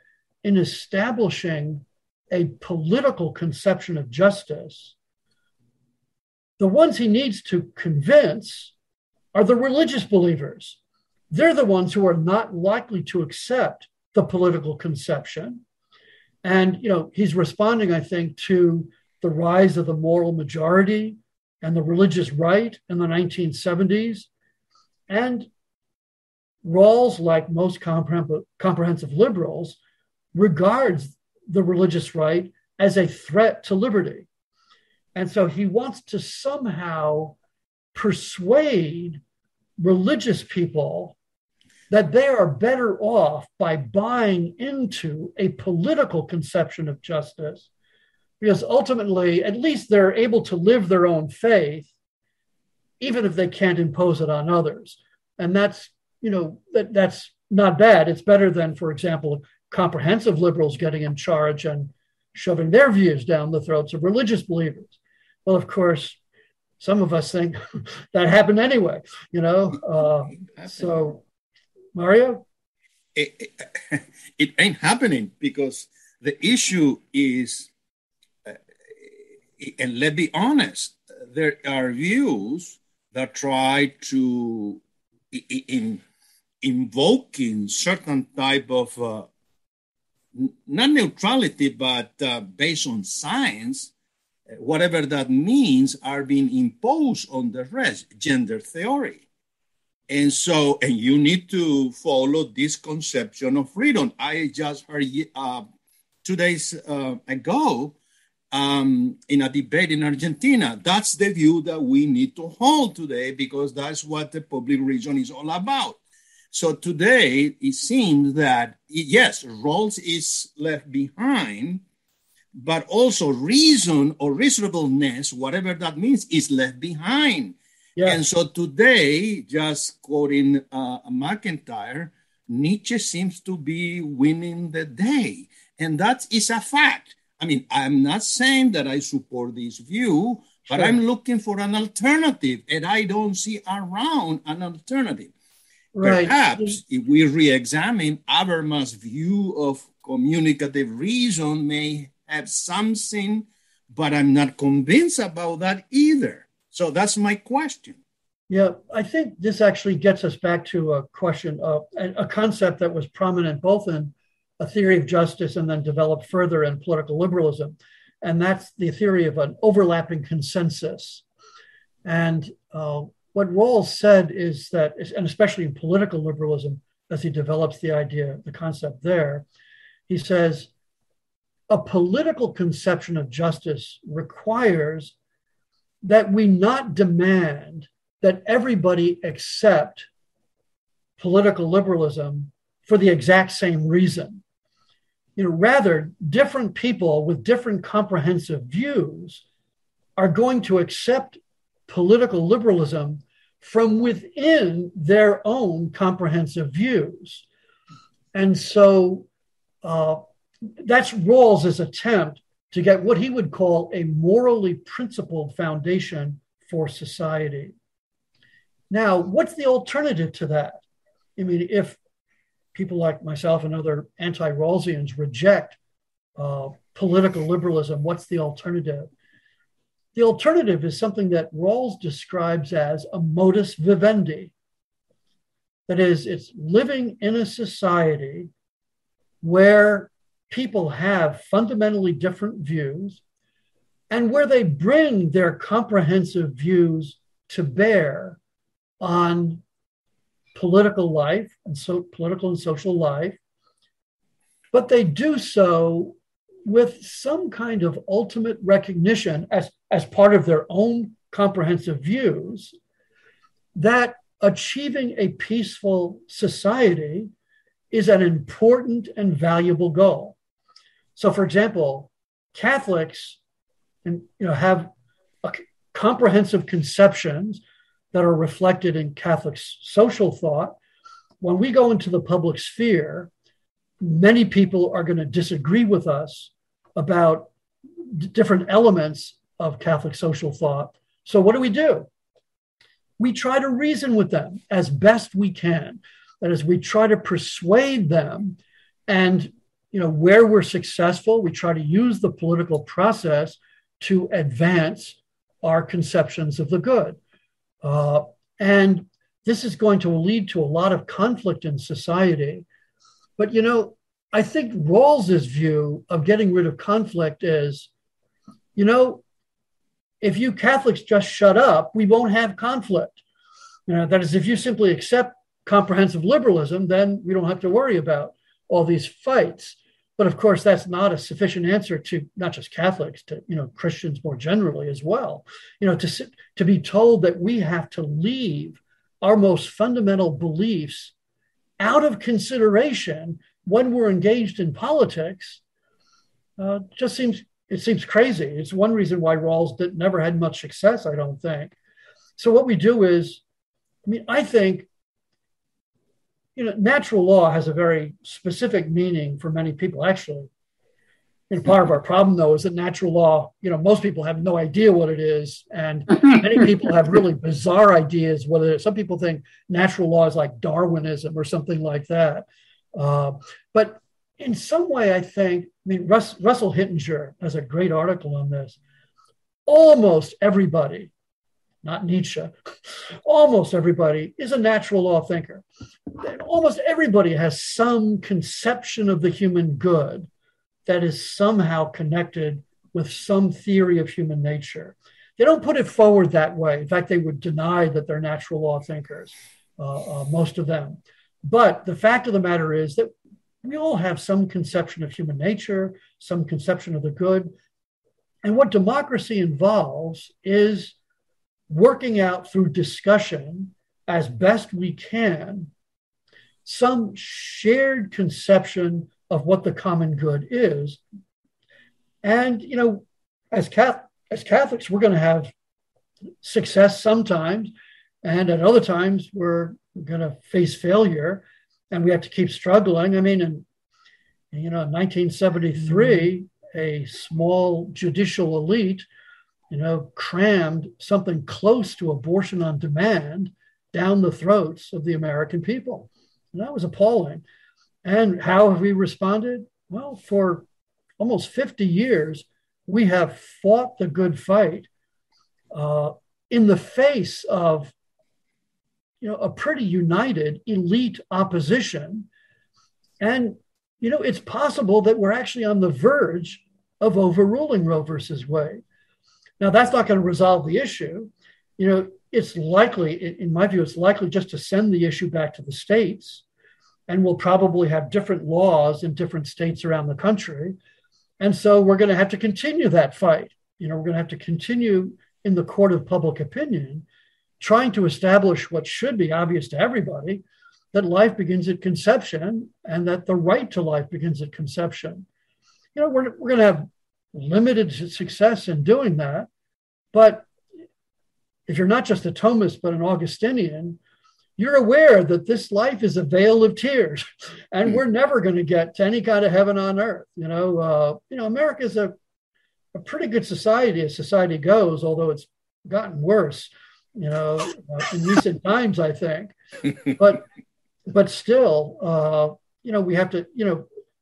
in establishing a political conception of justice, the ones he needs to convince are the religious believers. They're the ones who are not likely to accept the political conception. And, he's responding, I think, to the rise of the moral majority and the religious right in the 1970s. And Rawls, like most comprehensive liberals, regards the religious right as a threat to liberty. And so he wants to somehow persuade religious people that they are better off by buying into a political conception of justice, because ultimately, at least they're able to live their own faith, even if they can't impose it on others. And that's, that's not bad. It's better than, for example, comprehensive liberals getting in charge and shoving their views down the throats of religious believers. Well, of course, some of us think that happened anyway, So, Mario? It ain't happening, because the issue is, and let's be honest, there are views that try to invoking certain type of not neutrality, but based on science, whatever that means, are being imposed on the rest, gender theory. And you need to follow this conception of freedom. I just heard 2 days ago in a debate in Argentina. That's the view that we need to hold today, because that's what the public reason is all about. So today, it seems that, yes, Rawls is left behind, but also reason or reasonableness, whatever that means, is left behind. Yeah. And so today, just quoting McIntyre, Nietzsche seems to be winning the day. And that is a fact. I mean, I'm not saying that I support this view, but sure, I'm looking for an alternative, and I don't see around an alternative. Right. Perhaps if we re-examine Habermas' view of communicative reason may have something, but I'm not convinced about that either. So that's my question. Yeah, I think this actually gets us back to a question of a concept that was prominent both in a theory of justice and then developed further in political liberalism. And that's the theory of an overlapping consensus. And what Rawls said is that, and especially in political liberalism, as he develops the idea, the concept there, he says, a political conception of justice requires that we not demand that everybody accept political liberalism for the exact same reason. Rather, different people with different comprehensive views are going to accept political liberalism from within their own comprehensive views. And so that's Rawls' attempt to get what he would call a morally principled foundation for society. Now, what's the alternative to that? I mean, if people like myself and other anti-Rawlsians reject political liberalism, what's the alternative? The alternative is something that Rawls describes as a modus vivendi. That is, it's living in a society where people have fundamentally different views and where they bring their comprehensive views to bear on political life and political and social life, but they do so with some kind of ultimate recognition as part of their own comprehensive views that achieving a peaceful society is an important and valuable goal. So, for example, Catholics have comprehensive conceptions that are reflected in Catholic social thought. When we go into the public sphere, many people are going to disagree with us about different elements of Catholic social thought. So what do? We try to reason with them as best we can. That is, we try to persuade them, and where we're successful, we try to use the political process to advance our conceptions of the good. And this is going to lead to a lot of conflict in society. But, I think Rawls's view of getting rid of conflict is, if you Catholics just shut up, we won't have conflict. That is, if you simply accept comprehensive liberalism, then we don't have to worry about all these fights. But of course, that's not a sufficient answer to not just Catholics, to Christians more generally as well. To be told that we have to leave our most fundamental beliefs out of consideration when we're engaged in politics just seems crazy. It's one reason why Rawls never had much success, I don't think. So what we do is, I think, natural law has a very specific meaning for many people, actually. Part of our problem, though, is that natural law, most people have no idea what it is. And many people have really bizarre ideas. Some people think natural law is like Darwinism or something like that. But in some way, I think, Russell Hittinger has a great article on this. Almost everybody, not Nietzsche, almost everybody is a natural law thinker. Almost everybody has some conception of the human good that is somehow connected with some theory of human nature. They don't put it forward that way. In fact, they would deny that they're natural law thinkers, most of them. But the fact of the matter is that we all have some conception of human nature, some conception of the good. And what democracy involves is working out through discussion as best we can some shared conception of what the common good is. And, as Catholics, we're going to have success sometimes, and at other times we're going to face failure, and we have to keep struggling. In 1973, a small judicial elite, crammed something close to abortion on demand down the throats of the American people. And that was appalling. And how have we responded? Well, for almost 50 years, we have fought the good fight in the face of a pretty united elite opposition. And, it's possible that we're actually on the verge of overruling Roe versus Wade. Now, that's not going to resolve the issue. It's likely, in my view, it's likely just to send the issue back to the states. And we'll probably have different laws in different states around the country. And so we're going to have to continue that fight. We're going to have to continue in the court of public opinion, trying to establish what should be obvious to everybody, that life begins at conception and that the right to life begins at conception. We're going to have limited success in doing that. But if you're not just a Thomist, but an Augustinian, you're aware that this life is a vale of tears, and we're never going to get to any kind of heaven on earth. America is a pretty good society as society goes, although it's gotten worse, in recent times, I think. But still, we have to,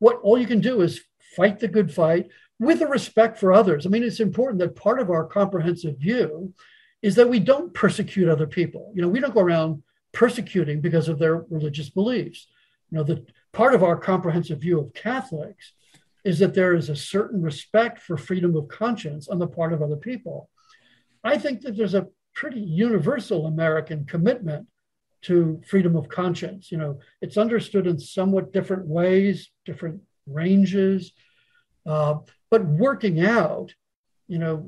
all you can do is fight the good fight with a respect for others. It's important that part of our comprehensive view is that we don't persecute other people. We don't go around persecuting because of their religious beliefs. The part of our comprehensive view of Catholics is that there is a certain respect for freedom of conscience on the part of other people. I think that there's a pretty universal American commitment to freedom of conscience. It's understood in somewhat different ways, different ranges, but working out,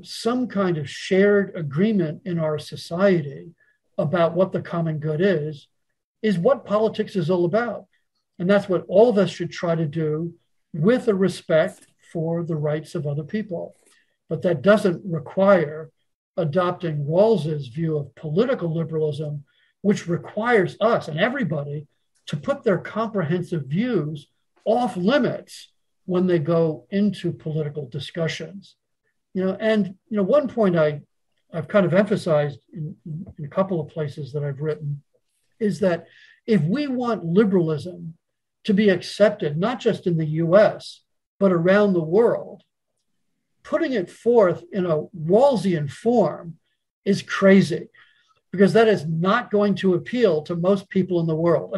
some kind of shared agreement in our society about what the common good is what politics is all about. And that's what all of us should try to do, with a respect for the rights of other people. But that doesn't require adopting Rawls's view of political liberalism, which requires us and everybody to put their comprehensive views off limits when they go into political discussions. One point I've kind of emphasized in a couple of places that I've written is that if we want liberalism to be accepted, not just in the US, but around the world, putting it forth in a Rawlsian form is crazy, because that is not going to appeal to most people in the world.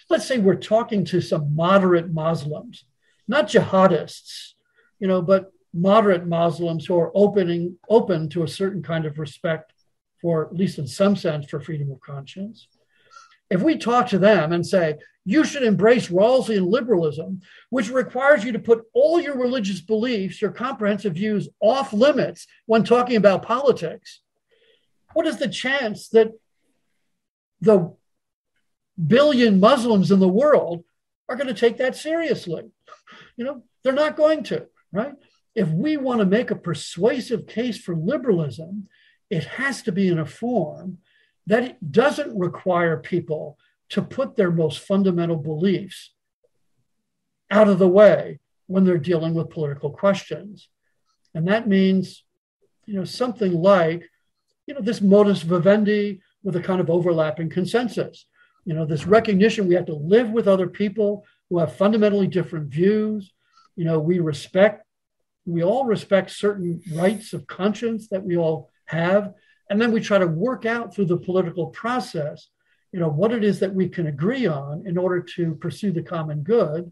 Let's say we're talking to some moderate Muslims, not jihadists, but moderate Muslims who are open to a certain kind of respect for, at least in some sense, for freedom of conscience. If we talk to them and say, you should embrace Rawlsian liberalism, which requires you to put all your religious beliefs, your comprehensive views off limits when talking about politics, what is the chance that the billion Muslims in the world are going to take that seriously? They're not going to, right? If we want to make a persuasive case for liberalism, it has to be in a form that it doesn't require people to put their most fundamental beliefs out of the way when they're dealing with political questions. And that means, something like, this modus vivendi with a kind of overlapping consensus. This recognition we have to live with other people who have fundamentally different views. We all respect certain rights of conscience that we all have. And then we try to work out through the political process, what it is that we can agree on in order to pursue the common good.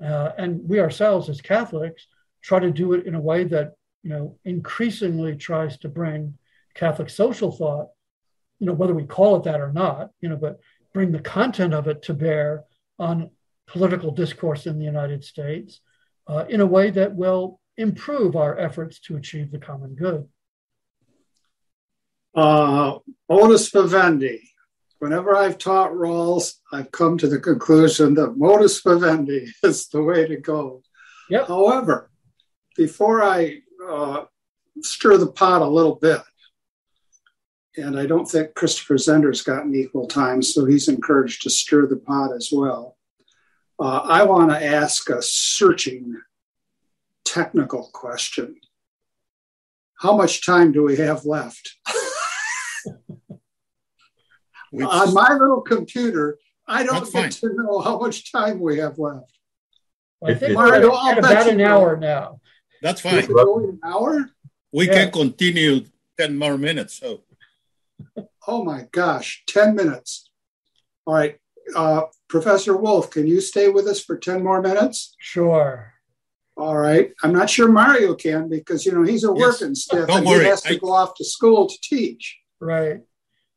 And we ourselves as Catholics try to do it in a way that, increasingly tries to bring Catholic social thought, whether we call it that or not, but bring the content of it to bear on political discourse in the United States in a way that will improve our efforts to achieve the common good. Modus vivendi. Whenever I've taught Rawls, I've come to the conclusion that modus vivendi is the way to go. Yep. However, before I stir the pot a little bit, and I don't think Christopher Zehnder's gotten equal time, so he's encouraged to stir the pot as well. I want to ask a searching technical question. How much time do we have left? On my little computer, I don't get to know how much time we have left. I think we're at about an hour now. That's fine. We go an hour? We can continue 10 more minutes. So. Oh my gosh, 10 minutes. All right. Professor Wolfe, can you stay with us for 10 more minutes? Sure. All right. I'm not sure Mario can because, he's a working stiff and he has to go off to school to teach. Right.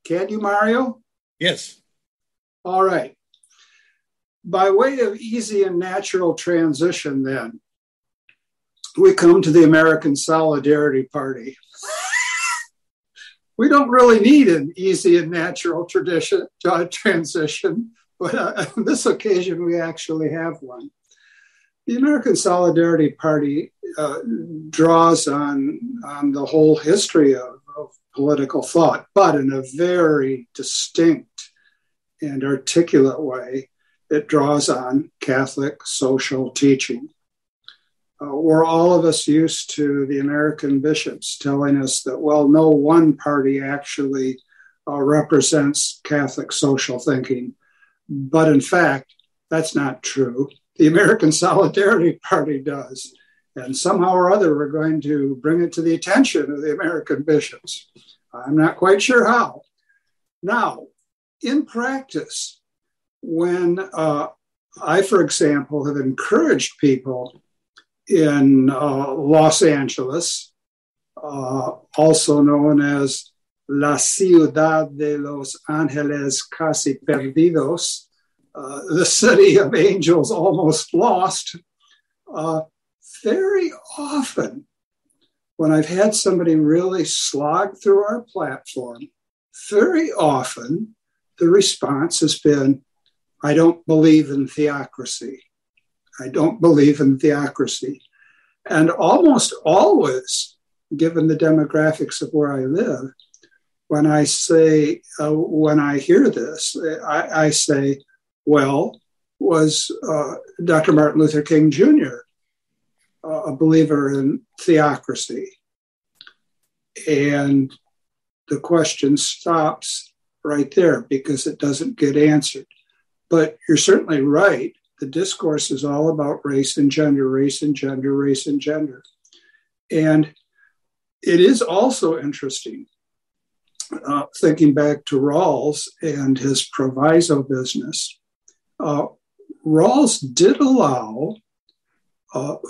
Can you, Mario? Yes. All right. By way of easy and natural transition, then, we come to the American Solidarity Party. We don't really need an easy and natural transition, but on this occasion, we actually have one. The American Solidarity Party draws on the whole history of political thought, but in a very distinct and articulate way. It draws on Catholic social teaching. We're all of us used to the American bishops telling us that, no one party actually represents Catholic social thinking. But in fact, that's not true. The American Solidarity Party does. And somehow or other, we're going to bring it to the attention of the American bishops. I'm not quite sure how. Now, in practice, when I, for example, have encouraged people in Los Angeles, also known as La Ciudad de los Ángeles Casi Perdidos, the city of angels almost lost, very often when I've had somebody really slog through our platform, very often the response has been, I don't believe in theocracy. I don't believe in theocracy. And almost always, given the demographics of where I live, when I say, when I hear this, I say, was Dr. Martin Luther King Jr. A believer in theocracy? And the question stops right there because it doesn't get answered. But you're certainly right. The discourse is all about race and gender, race and gender, race and gender. And it is also interesting, thinking back to Rawls and his proviso business. Rawls did allow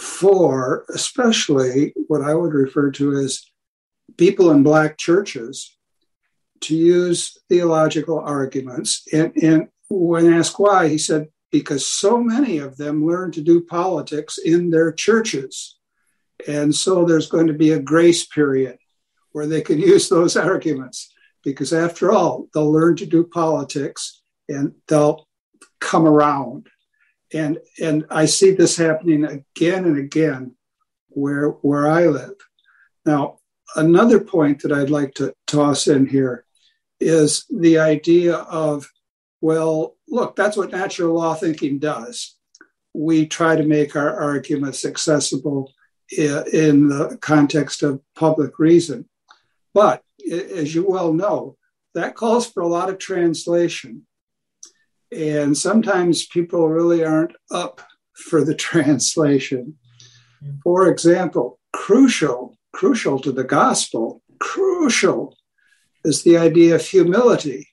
for especially what I would refer to as people in Black churches to use theological arguments. And when asked why, he said, because so many of them learn to do politics in their churches. And so there's going to be a grace period where they can use those arguments, because after all, they'll learn to do politics and they'll come around. And I see this happening again and again where I live. Now, another point that I'd like to toss in here is the idea of, well, look, that's what natural law thinking does. We try to make our arguments accessible in the context of public reason. But as you well know, that calls for a lot of translation. And sometimes people really aren't up for the translation. For example, crucial to the gospel, crucial is the idea of humility,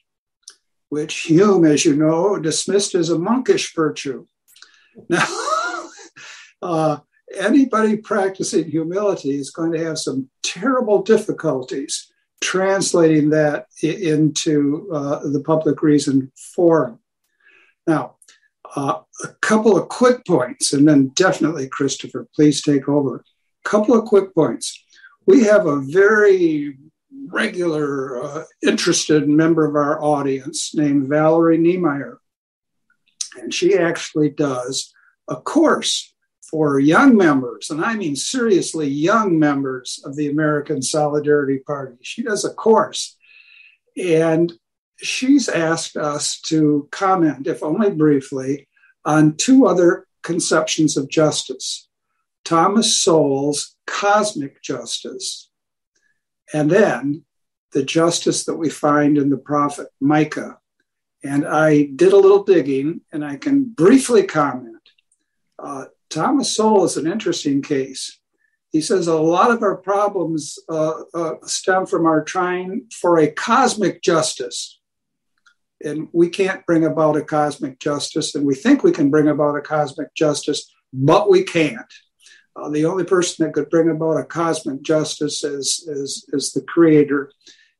which Hume, as you know, dismissed as a monkish virtue. Now, anybody practicing humility is going to have some terrible difficulties translating that into the public reason forum. Now, a couple of quick points, and then definitely, Christopher, please take over. A couple of quick points. We have a very regular, interested member of our audience named Valerie Niemeyer, and she actually does a course for young members, and I mean seriously young members of the American Solidarity Party. She does a course, and she's asked us to comment, if only briefly, on two other conceptions of justice: Thomas Sowell's cosmic justice, and then the justice that we find in the prophet Micah. And I did a little digging, and I can briefly comment. Thomas Sowell is an interesting case. He says a lot of our problems stem from our trying for a cosmic justice. And we can't bring about a cosmic justice, and we think we can bring about a cosmic justice, but we can't. The only person that could bring about a cosmic justice is the Creator.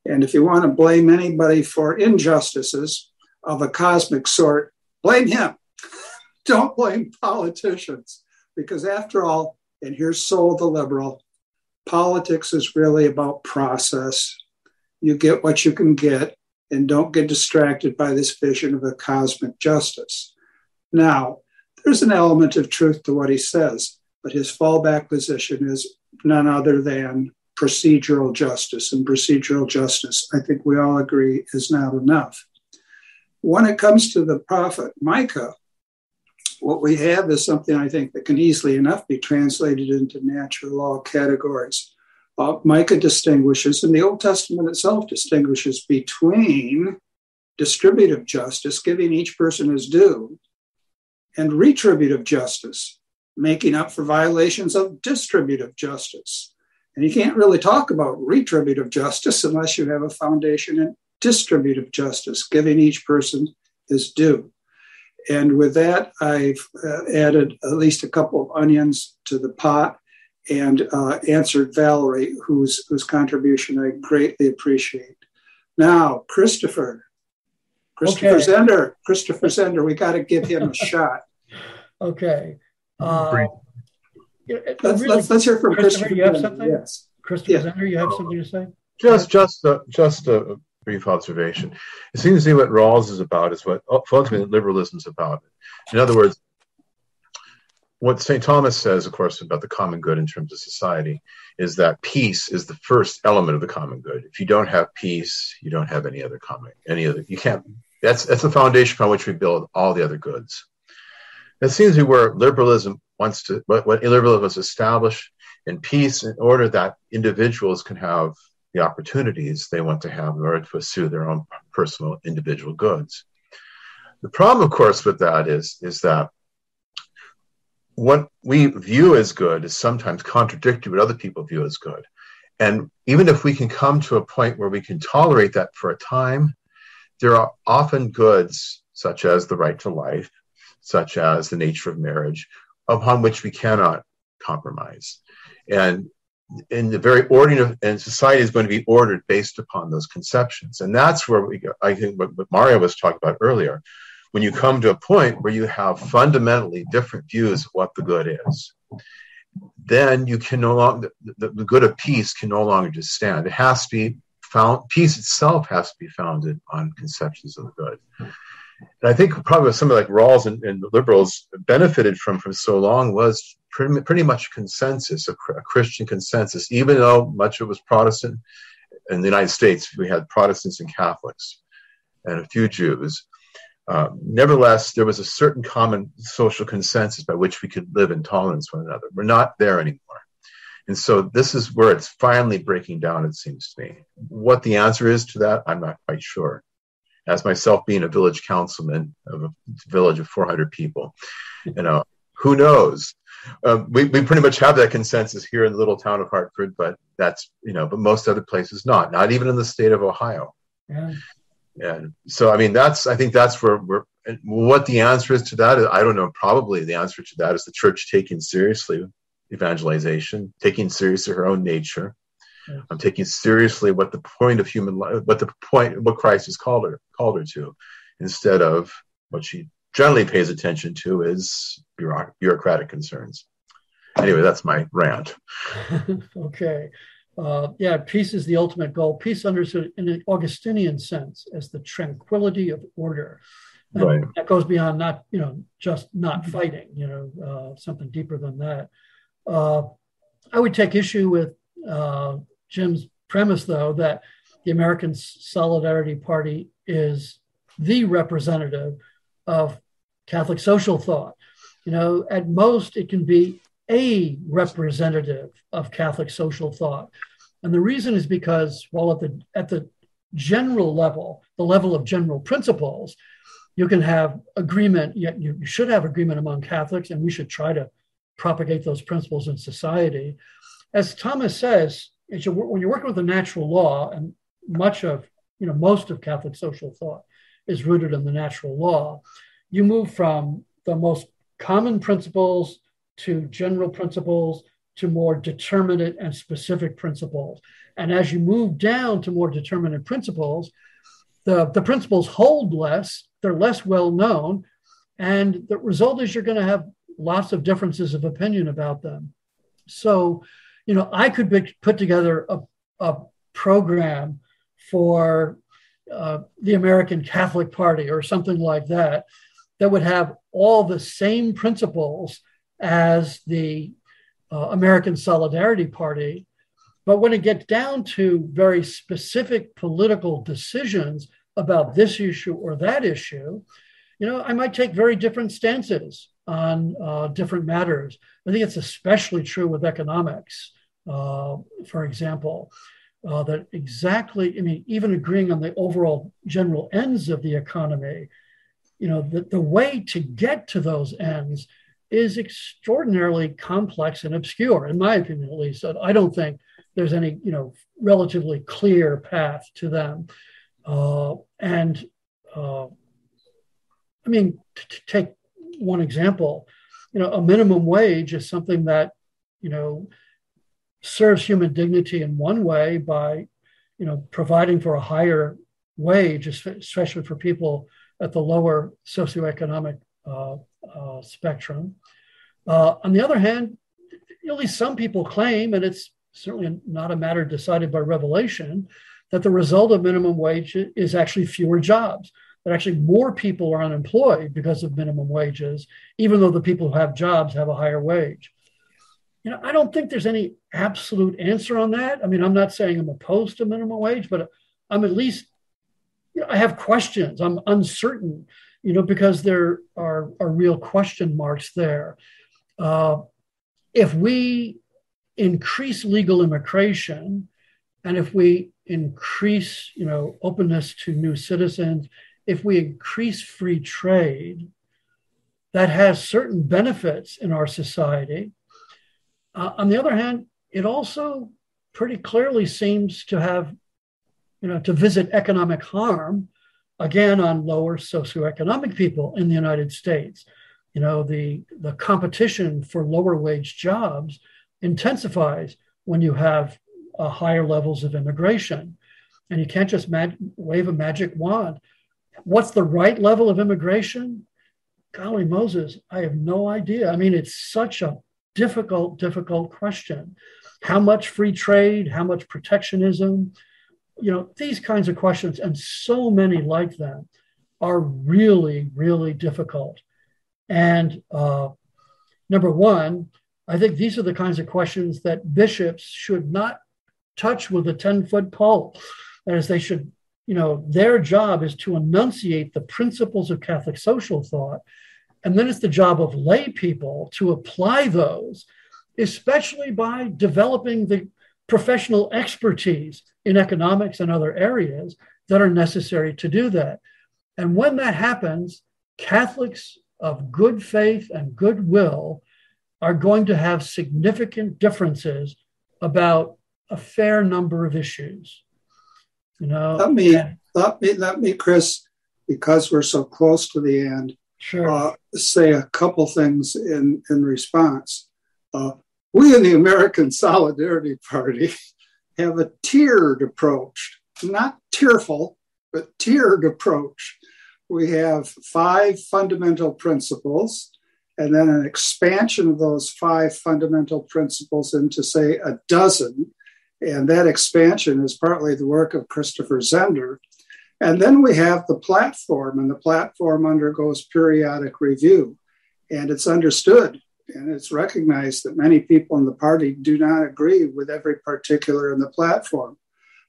And if you want to blame anybody for injustices of a cosmic sort, blame him. Don't blame politicians, because after all, and here's Sowell the liberal, politics is really about process. You get what you can get, and don't get distracted by this vision of a cosmic justice. Now, there's an element of truth to what he says, but his fallback position is none other than procedural justice. And procedural justice, I think we all agree, is not enough. When it comes to the prophet Micah, what we have is something I think that can easily enough be translated into natural law categories. Micah distinguishes, and the Old Testament itself distinguishes, between distributive justice, giving each person his due, and retributive justice, making up for violations of distributive justice. And you can't really talk about retributive justice unless you have a foundation in distributive justice, giving each person his due. And with that, I've added at least a couple of onions to the pot and answered Valerie, whose contribution I greatly appreciate. Now, Christopher Zehnder, we got to give him a shot. Okay. Let's hear from Christopher. You have something? Yes. Christopher Zehnder, you have something to say? Just a brief observation. It seems to me what Rawls is about is what ultimately liberalism is about. In other words, what St. Thomas says, of course, about the common good in terms of society is that peace is the first element of the common good. If you don't have peace, you don't have you can't, that's the foundation upon which we build all the other goods. It seems to be where liberalism wants to, what liberalism wants to establish in peace in order that individuals can have the opportunities they want to have in order to pursue their own personal individual goods. The problem, of course, with that is that what we view as good is sometimes contradictory to what other people view as good. And even if we can come to a point where we can tolerate that for a time, there are often goods, such as the right to life, such as the nature of marriage, upon which we cannot compromise. And in the very ordering of, and society is going to be ordered based upon those conceptions. And that's where we go. I think what Mario was talking about earlier, when you come to a point where you have fundamentally different views of what the good is, then you can no longer, the good of peace can no longer just stand. It has to be found, peace itself has to be founded on conceptions of the good. And I think probably what somebody like Rawls and the liberals benefited from so long was pretty much consensus, a Christian consensus, even though much of it was Protestant. In the United States, we had Protestants and Catholics and a few Jews. Nevertheless, there was a certain common social consensus by which we could live in tolerance with one another. We're not there anymore. And so this is where it's finally breaking down, it seems to me. What the answer is to that, I'm not quite sure. As myself being a village councilman of a village of 400 people, who knows? We pretty much have that consensus here in the little town of Hartford, but that's, but most other places not even in the state of Ohio. Yeah. And so, I think that's where what the answer is to that is, I don't know, probably the answer to that is the church taking seriously evangelization, taking seriously her own nature. I'm taking seriously what the point of human life, what Christ has called her to, instead of what she generally pays attention to is bureaucratic concerns. Anyway, that's my rant. Okay. Peace is the ultimate goal. Peace understood in an Augustinian sense as the tranquility of order. And right. That goes beyond not, just not fighting, something deeper than that. I would take issue with Jim's premise, though, that the American Solidarity Party is the representative of Catholic social thought. At most, it can be a representative of Catholic social thought. And the reason is because, while at the general level, the level of general principles, you can have agreement, yet you should have agreement among Catholics, and we should try to propagate those principles in society. As Thomas says, when you're working with the natural law, and most of Catholic social thought is rooted in the natural law, you move from the most common principles to general principles to more determinate and specific principles. And as you move down to more determinate principles, the principles hold less, they're less well known, and the result is you're going to have lots of differences of opinion about them. So, I could put together a program for the American Catholic Party or something like that would have all the same principles as the American Solidarity Party. But when it gets down to very specific political decisions about this issue or that issue, I might take very different stances on different matters. I think it's especially true with economics, for example, that exactly, even agreeing on the overall general ends of the economy, the way to get to those ends is extraordinarily complex and obscure, in my opinion, at least. I don't think there's any, relatively clear path to them. To take one example, a minimum wage is something that, serves human dignity in one way by, providing for a higher wage, especially for people at the lower socioeconomic spectrum. On the other hand, at least some people claim, and it's certainly not a matter decided by revelation, that the result of minimum wage is actually fewer jobs, that actually more people are unemployed because of minimum wages, even though the people who have jobs have a higher wage. I don't think there's any absolute answer on that. I'm not saying I'm opposed to minimum wage, but I'm at least, I have questions. I'm uncertain, because there are real question marks there. If we increase legal immigration, and if we increase, openness to new citizens, if we increase free trade, that has certain benefits in our society. On the other hand, it also pretty clearly seems to have, to visit economic harm, again, on lower socioeconomic people in the United States. The competition for lower wage jobs intensifies when you have higher levels of immigration. And you can't just wave a magic wand. What's the right level of immigration? Golly Moses, I have no idea. I mean, it's such a difficult question. How much free trade? How much protectionism? These kinds of questions, and so many like them, are really, really difficult. And number one, I think these are the kinds of questions that bishops should not touch with a 10-foot pole. That is, they should, their job is to enunciate the principles of Catholic social thought. And then it's the job of lay people to apply those, especially by developing the professional expertise in economics and other areas that are necessary to do that. And when that happens, Catholics of good faith and goodwill are going to have significant differences about a fair number of issues. Let me, Chris, because we're so close to the end, sure, say a couple things in response. We in the American Solidarity Party have a tiered approach, not tearful, but tiered approach. We have 5 fundamental principles, and then an expansion of those 5 fundamental principles into, say, a dozen. And that expansion is partly the work of Christopher Zehnder. And then we have the platform, and the platform undergoes periodic review. And it's understood and it's recognized that many people in the party do not agree with every particular in the platform.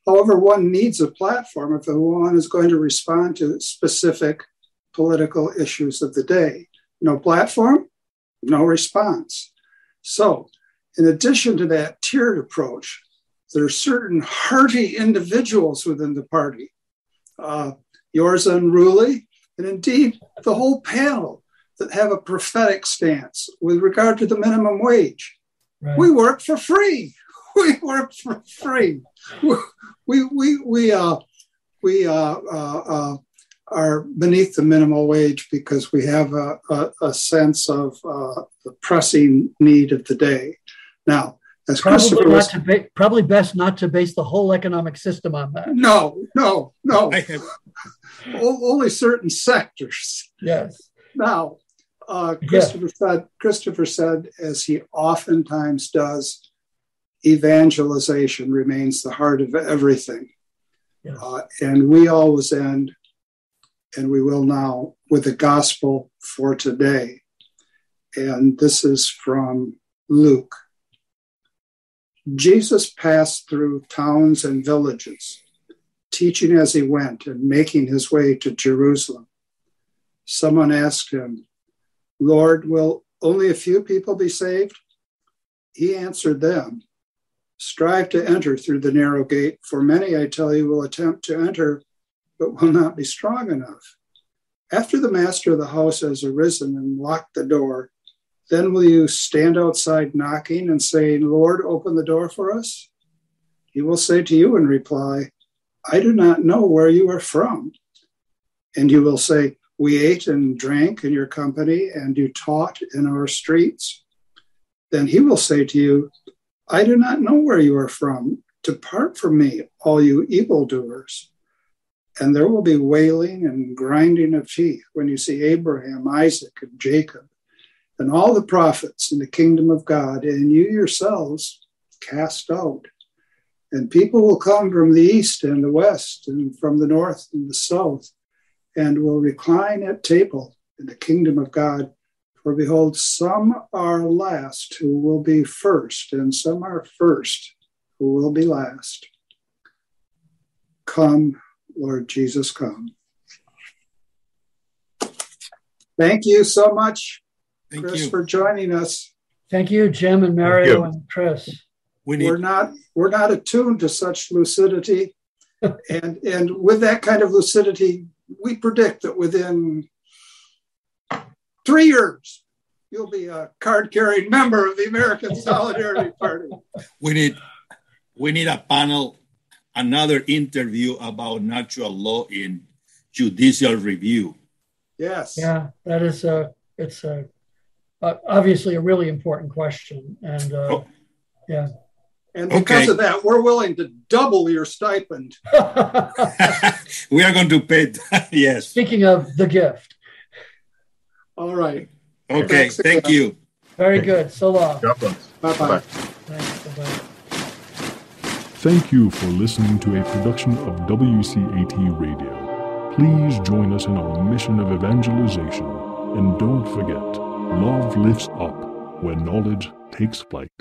However, one needs a platform if one is going to respond to specific political issues of the day. No platform, no response. So, in addition to that tiered approach, there are certain hearty individuals within the party, yours unruly, and indeed the whole panel, that have a prophetic stance with regard to the minimum wage. Right. We work for free. We work for free. We are beneath the minimum wage because we have a sense of the pressing need of the day. Now, as probably best not to base the whole economic system on that. No. Only certain sectors. Yes. Now, Christopher said, as he oftentimes does, evangelization remains the heart of everything. Yes. And we always end, and we will now, with the gospel for today. And this is from Luke. Jesus passed through towns and villages, teaching as he went and making his way to Jerusalem. Someone asked him, "Lord, will only a few people be saved?" He answered them, "Strive to enter through the narrow gate, for many, I tell you, will attempt to enter, but will not be strong enough. After the master of the house has arisen and locked the door, then will you stand outside knocking and saying, 'Lord, open the door for us'? He will say to you in reply, 'I do not know where you are from.' And you will say, 'We ate and drank in your company, and you taught in our streets.' Then he will say to you, 'I do not know where you are from. Depart from me, all you evildoers.' And there will be wailing and grinding of teeth when you see Abraham, Isaac, and Jacob, and all the prophets in the kingdom of God, and you yourselves cast out. And people will come from the east and the west, and from the north and the south, and will recline at table in the kingdom of God. For behold, some are last who will be first, and some are first who will be last. Come, Lord Jesus, come." Thank you so much, Chris, for joining us. Thank you, Jim and Mario and Chris. We're not attuned to such lucidity, and with that kind of lucidity, we predict that within 3 years, you'll be a card-carrying member of the American Solidarity Party. We need a panel, another interview about natural law in judicial review. Yes. Yeah, that is obviously a really important question. And And because of that, we're willing to double your stipend. We are going to pay. Yes. Speaking of the gift. All right. Okay. Thank you. Very good. So long. Bye-bye. Thanks. Bye-bye. Thank you for listening to a production of WCAT Radio. Please join us in our mission of evangelization. And don't forget, love lifts up when knowledge takes flight.